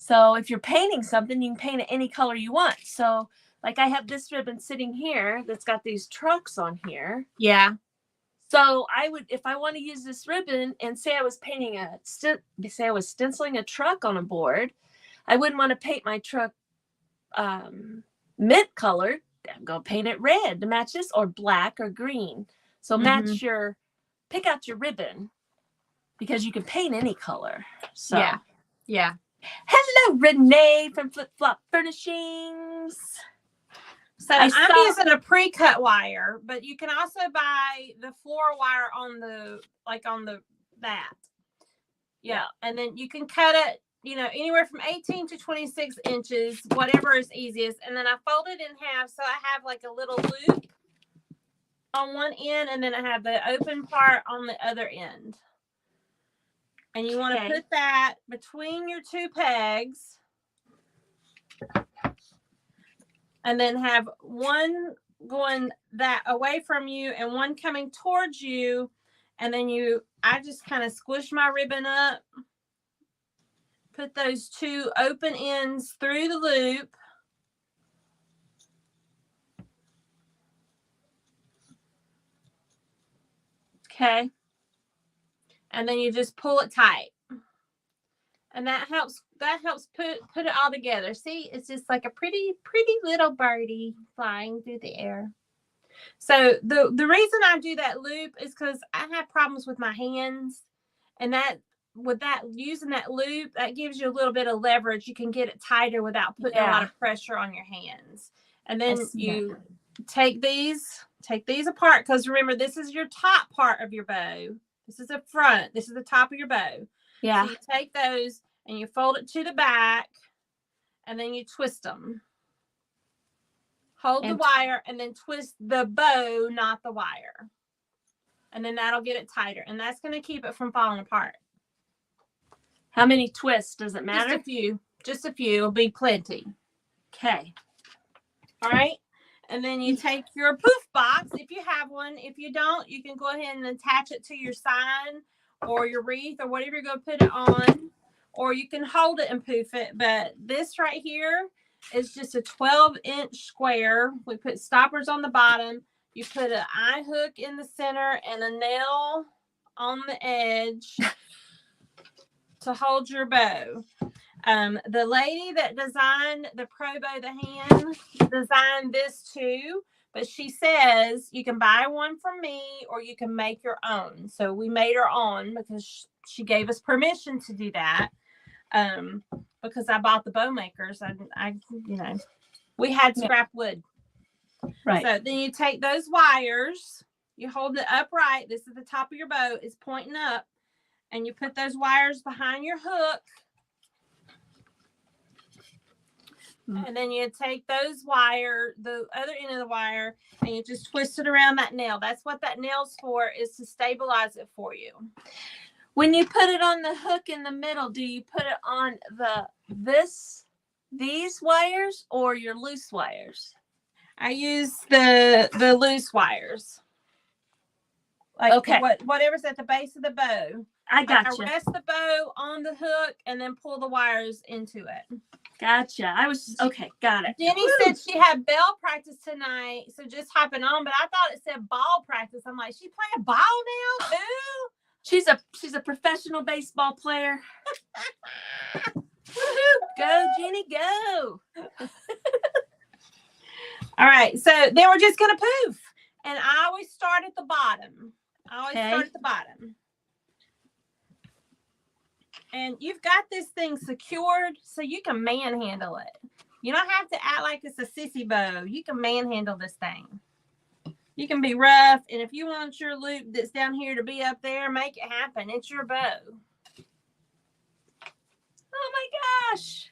So if you're painting something, you can paint it any color you want. So like I have this ribbon sitting here that's got these trucks on here. Yeah. So I would, if I want to use this ribbon and say I was stenciling a truck on a board, I wouldn't want to paint my truck mint colored. I'm going to paint it red to match this, or black or green. So pick out your ribbon because you can paint any color. So yeah. Hello, Renee from Flip Flop Furnishings. So I'm using a pre-cut wire, but you can also buy the floor wire on that. Yeah. And then you can cut it, you know, anywhere from 18 to 26 inches, whatever is easiest. And then I fold it in half. So I have like a little loop on one end, and then I have the open part on the other end. And you want to put that between your two pegs. And then have one going that away from you and one coming towards you. And then I just kind of squish my ribbon up. Put those two open ends through the loop. Okay. And then you just pull it tight. And that helps put it all together. See, it's just like a pretty little birdie flying through the air. So the reason I do that loop is because I have problems with my hands, and using that loop, that gives you a little bit of leverage. You can get it tighter without putting a lot of pressure on your hands. And then you take these apart, because remember, this is your top part of your bow. This is the front. This is the top of your bow. Yeah. So you take those and you fold it to the back, and then you twist them. Hold the wire and then twist the bow, not the wire. And then that'll get it tighter. And that's going to keep it from falling apart. How many twists? Does it matter? Just a few. It'll be plenty. Okay. All right. And then you take your poof box, if you have one. If you don't, you can go ahead and attach it to your sign or your wreath or whatever you're going to put it on. Or you can hold it and poof it. But this right here is just a 12-inch square. We put stoppers on the bottom. You put an eye hook in the center and a nail on the edge to hold your bow. The lady that designed the Pro Bow the Hand designed this too, but she says you can buy one from me or you can make your own. So we made our own because she gave us permission to do that. Because I bought the bow makers. I we had scrap wood. Right. So then you take those wires, you hold it upright. This is the top of your bow, it's pointing up, and you put those wires behind your hook. And then you take those wire, the other end of the wire, and you just twist it around that nail. That's what that nail's for, is to stabilize it for you. When you put it on the hook in the middle, do you put it on these wires or your loose wires? I use the loose wires. Like okay. Whatever's at the base of the bow. I gotcha. I rest the bow on the hook and then pull the wires into it. Gotcha. Okay, got it. Jenny said she had bell practice tonight, so just hopping on, but I thought it said ball practice. I'm like, she playing ball now too? She's a professional baseball player. Woohoo! Go, Jenny, go. All right, so then we're just gonna poof. And I always start at the bottom. And you've got this thing secured so you can manhandle it. You don't have to act like it's a sissy bow. You can manhandle this thing. You can be rough, and if you want your loop that's down here to be up there, make it happen. It's your bow. Oh my gosh.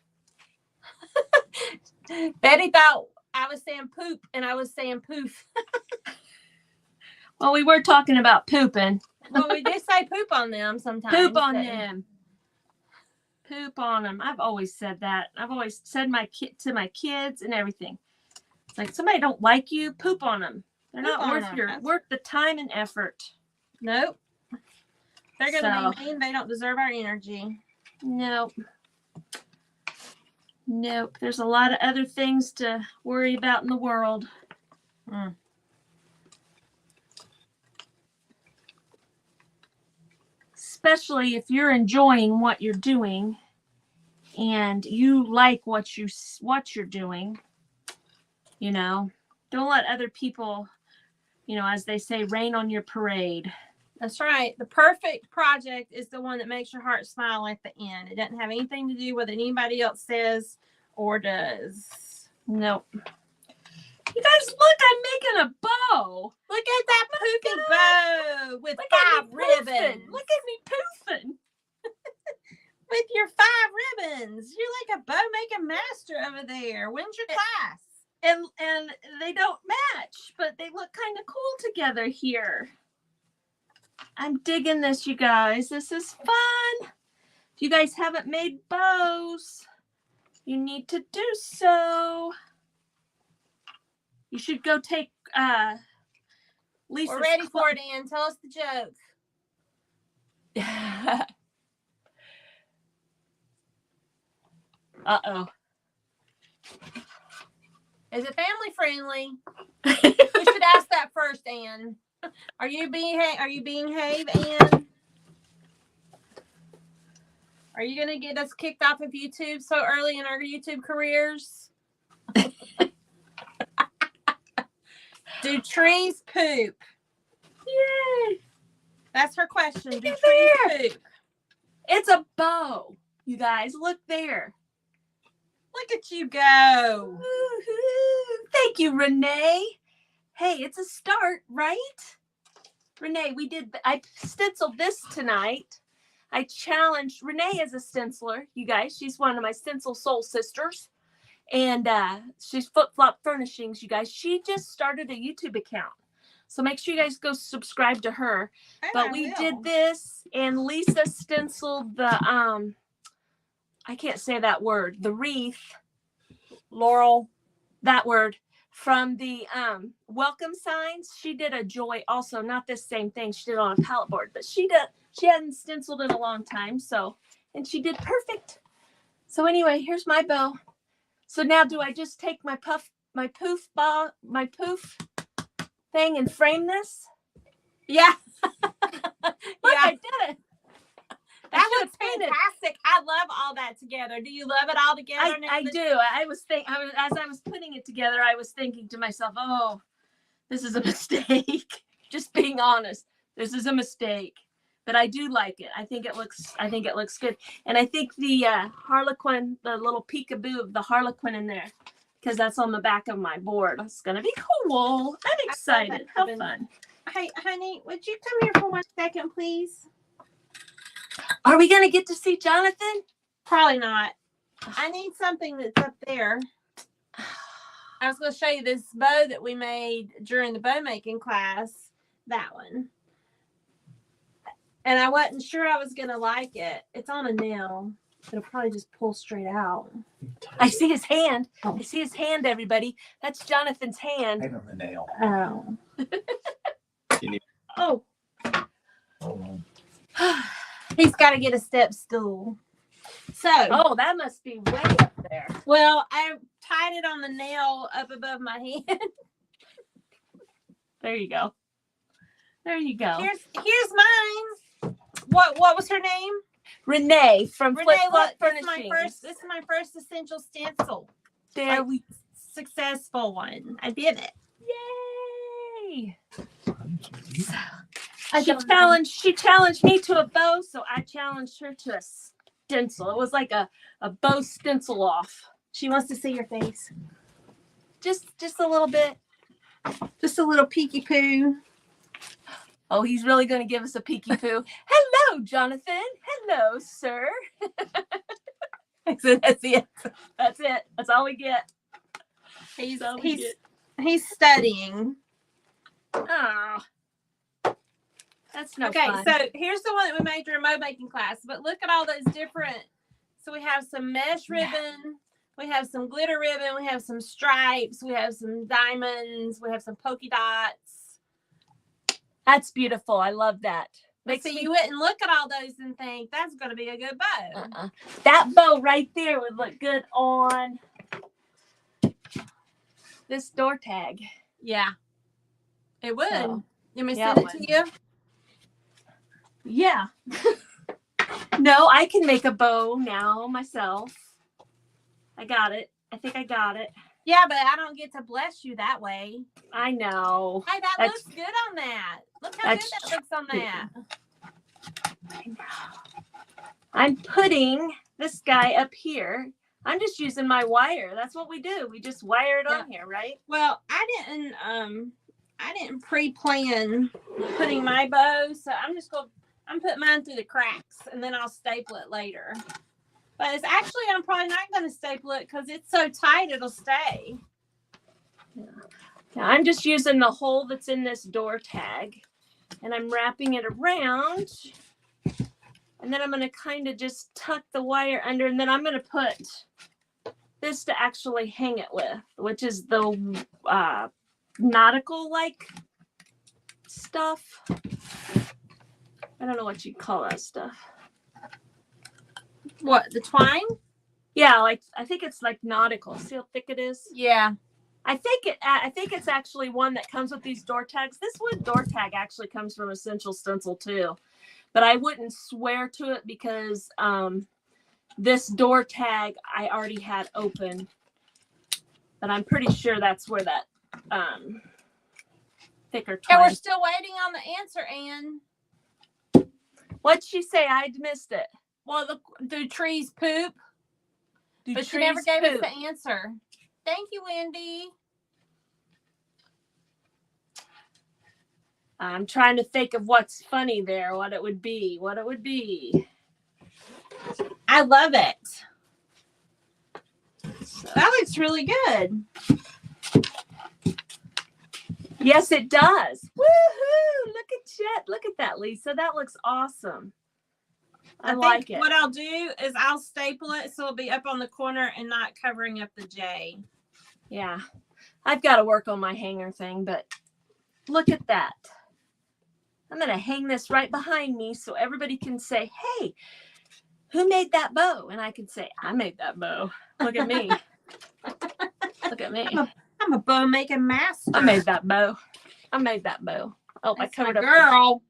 Betty thought I was saying poop and I was saying poof. Well, we were talking about pooping. Well, we do say poop on them sometimes. Poop on them. Poop on them. I've always said that. I've always said to my kids and everything. It's like, somebody don't like you, poop on them. They're not worth the time and effort. Nope. They're gonna be mean. They don't deserve our energy. Nope. There's a lot of other things to worry about in the world. Especially if you're enjoying what you're doing and you like what you're doing. Don't let other people, as they say, rain on your parade. That's right. The perfect project is the one that makes your heart smile at the end. It doesn't have anything to do with what anybody else says or does. Nope. You guys, look, I'm making a bow. Look at that poofy bow with 5 ribbons. Look at me poofing. With your 5 ribbons. You're like a bow making master over there. When's your class? And they don't match, but they look kind of cool together here. I'm digging this, you guys. This is fun. If you guys haven't made bows, you need to do so. You should go take Lisa's. We're ready for it, Ann. Tell us the joke. Uh-oh. Is it family friendly? We should ask that first, Ann. Are you being behave, Ann? Are you going to get us kicked off of YouTube so early in our YouTube careers? Do trees poop? Yay! That's her question. Do trees poop? It's a bow, you guys. Look there. Look at you go. Woo-hoo. Thank you, Renee. Hey, it's a start, right? Renee, I stenciled this tonight. I challenged, Renee is a stenciler, you guys. She's one of my stencil soul sisters. And she's Flip Flop Furnishings, you guys. She just started a YouTube account. So make sure you guys go subscribe to her. But we did this, and Lisa stenciled the, I can't say that word, the wreath, laurel, that word, from the welcome signs. She did a joy also, not this same thing. She did it on a palette board, but she hadn't stenciled in a long time, and she did perfect. So anyway, here's my bow. So now do I just take my poof thing and frame this? Yeah. Look, I did it. That looks fantastic. I love all that together. Do you love it all together? I do. As I was putting it together, I was thinking to myself, oh, this is a mistake. Just being honest, this is a mistake. But I do like it. I think it looks good. And I think the Harlequin, the little peekaboo of the Harlequin in there, because that's on the back of my board. It's gonna be cool. I'm excited. How fun. Hey, honey, would you come here for 1 second, please? Are we gonna get to see Jonathan? Probably not. I need something that's up there. I was going to show you this bow that we made during the bow making class. That one. And I wasn't sure I was going to like it. It's on a nail. It'll probably just pull straight out. I see his hand. I see his hand, everybody. That's Jonathan's hand. Right on the nail. Oh. You need- Oh. Hold on. He's got to get a step stool. So. Oh, that must be way up there. Well, I tied it on the nail up above my hand. There you go. There you go. Here's mine. What was her name? Renee from Renee, Flip Flop look, Furnishings. this is my first essential stencil. There we Successful one. I did it. Yay! I She challenged me to a bow, so I challenged her to a stencil. It was like a bow stencil off. She wants to see your face. Just a little bit. Just a little peeky poo. Oh, he's really going to give us a peeky poo. Hello, Jonathan. Hello, sir. That's it. That's it. That's all we get. He's studying. Oh, that's no okay, fun. so here's the one that we made during bow making class. But look at all those different. So we have some mesh ribbon. We have some glitter ribbon. We have some stripes. We have some diamonds. We have some polka dots. That's beautiful. I love that. You wouldn't look at all those and think that's going to be a good bow. That bow right there would look good on this door tag. Yeah, it would. So, you want me to send it to you? Yeah. No, I can make a bow now myself. I got it. I think I got it. Yeah, but I don't get to bless you that way. I know. Hey, that looks good on that. Look how good that looks on that. I know. I'm putting this guy up here. I'm just using my wire. That's what we do. We just wire it on here, right? Well, I didn't pre-plan putting my bow, so I'm putting mine through the cracks and then I'll staple it later. But it's actually, I'm probably not going to staple it because it's so tight it'll stay. Yeah. Now I'm just using the hole that's in this door tag and I'm wrapping it around. And then I'm going to kind of just tuck the wire under, and then I'm going to put this to actually hang it with, which is the nautical like stuff. I don't know what you call that stuff. What, the twine? Yeah, like I think it's like nautical. See how thick it is? Yeah. I think it's actually one that comes with these door tags. This wood door tag actually comes from Essential Stencil too, but I wouldn't swear to it because this door tag I already had open, but I'm pretty sure that's where that thicker twine. And we're still waiting on the answer, Anne. What'd she say? I missed it. Well, do trees poop? Do But she never gave us poop? the answer. Thank you, Wendy. I'm trying to think of what's funny there, what it would be. I love it. That looks really good. Yes, it does. Woohoo! Look at that, Lisa. That looks awesome. I like it. What I'll do is I'll staple it so it'll be up on the corner and not covering up the J. Yeah. I've got to work on my hanger thing, but look at that. I'm going to hang this right behind me so everybody can say, hey, who made that bow? And I can say, I made that bow. Look at me. Look at me. I'm a bow making master. I made that bow. I made that bow. Oh, That's I covered my up. girl.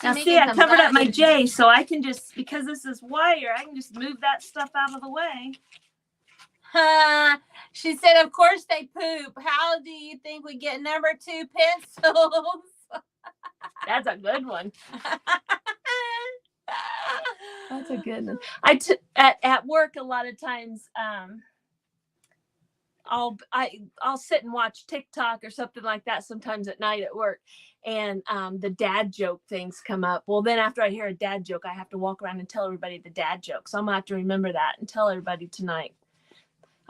Now see, I covered up my J, so I can just, because this is wire, I can just move that stuff out of the way. She said, of course they poop. How do you think we get number 2 pencils? That's a good one. That's a good one. At work a lot of times, I'll sit and watch TikTok or something like that sometimes at night at work, and the dad joke things come up. Well, then after I hear a dad joke, I have to walk around and tell everybody the dad joke. So I'm gonna have to remember that and tell everybody tonight.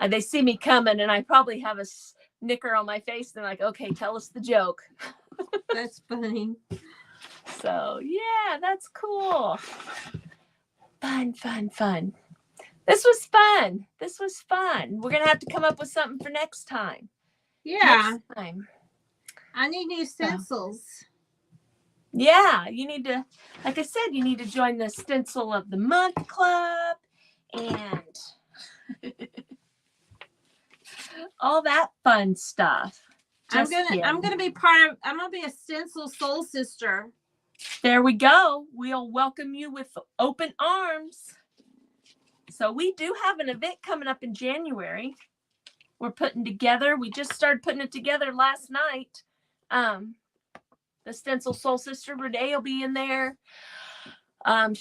They see me coming, and I probably have a snicker on my face. They're like, "Okay, tell us the joke." That's funny. So yeah, that's cool. Fun, fun, fun. This was fun. This was fun. We're gonna have to come up with something for next time. Yeah. Next time. I need new stencils. Yeah, you need to, like I said, you need to join the Stencil of the Month Club and all that fun stuff. I'm gonna be a stencil soul sister. There we go. We'll welcome you with open arms. So we do have an event coming up in January. We're putting together. We just started putting it together last night. The Stencil Soul Sister Renee will be in there. Shanna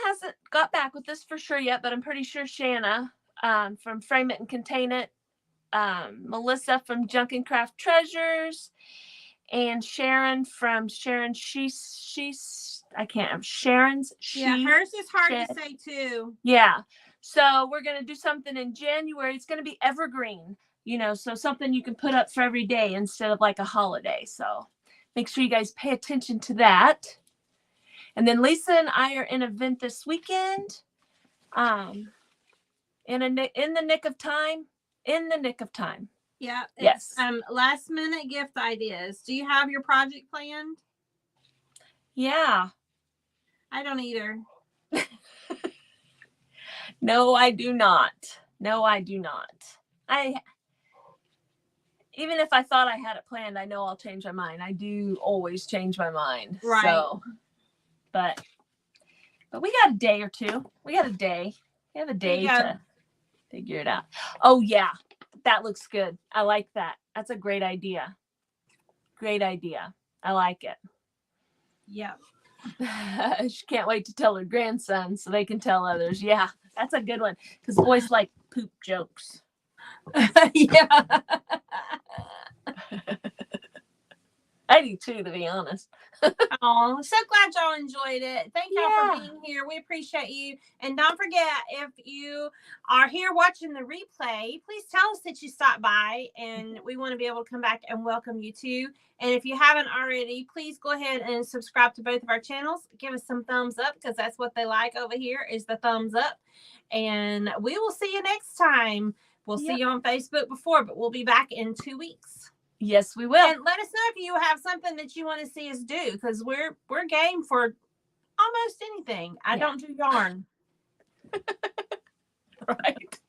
hasn't got back with us for sure yet, but I'm pretty sure Shanna from Frame It and Contain It, Melissa from Junk and Craft Treasures, and Sharon from Sharon's She's Sharon's She. Yeah, hers is hard Shed. to say too. Yeah. So we're going to do something in January. It's going to be evergreen, so something you can put up for every day instead of like a holiday. So make sure you guys pay attention to that. And then Lisa and I are in an event this weekend. In the nick of time. Yeah. Yes. Last minute gift ideas. Do you have your project planned? Yeah. I don't either. No, I do not. Even if I thought I had it planned, I know I'll change my mind. I do always change my mind. Right. So, but we got a day or two. We have a day to figure it out. Oh yeah, that looks good. I like that. That's a great idea. I like it. Yeah. She can't wait to tell her grandson so they can tell others. Yeah, that's a good one because boys like poop jokes. Yeah. I do too, to be honest. Oh, so glad y'all enjoyed it. Thank y'all for being here. We appreciate you. And don't forget, if you are here watching the replay, please tell us that you stopped by, and we want to be able to come back and welcome you too. And if you haven't already, please go ahead and subscribe to both of our channels. Give us some thumbs up because that's what they like over here is the thumbs up. And we will see you next time. We'll see you on Facebook before, but we'll be back in 2 weeks. Yes, we will. And let us know if you have something that you want to see us do, because we're game for almost anything. I don't do yarn. Right.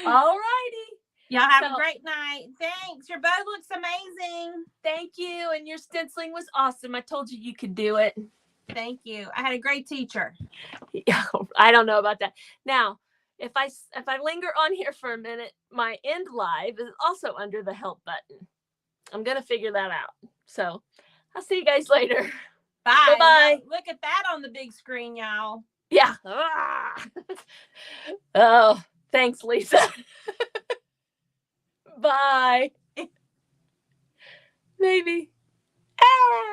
All righty. Y'all have a great night. Thanks. Your bow looks amazing. Thank you. And your stenciling was awesome. I told you you could do it. Thank you. I had a great teacher. Yeah, I don't know about that. Now, if I linger on here for a minute, my end live is also under the help button. I'm going to figure that out. So I'll see you guys later. Bye. Bye-bye. Look at that on the big screen, y'all. Yeah. Oh, thanks, Lisa. Bye. Maybe.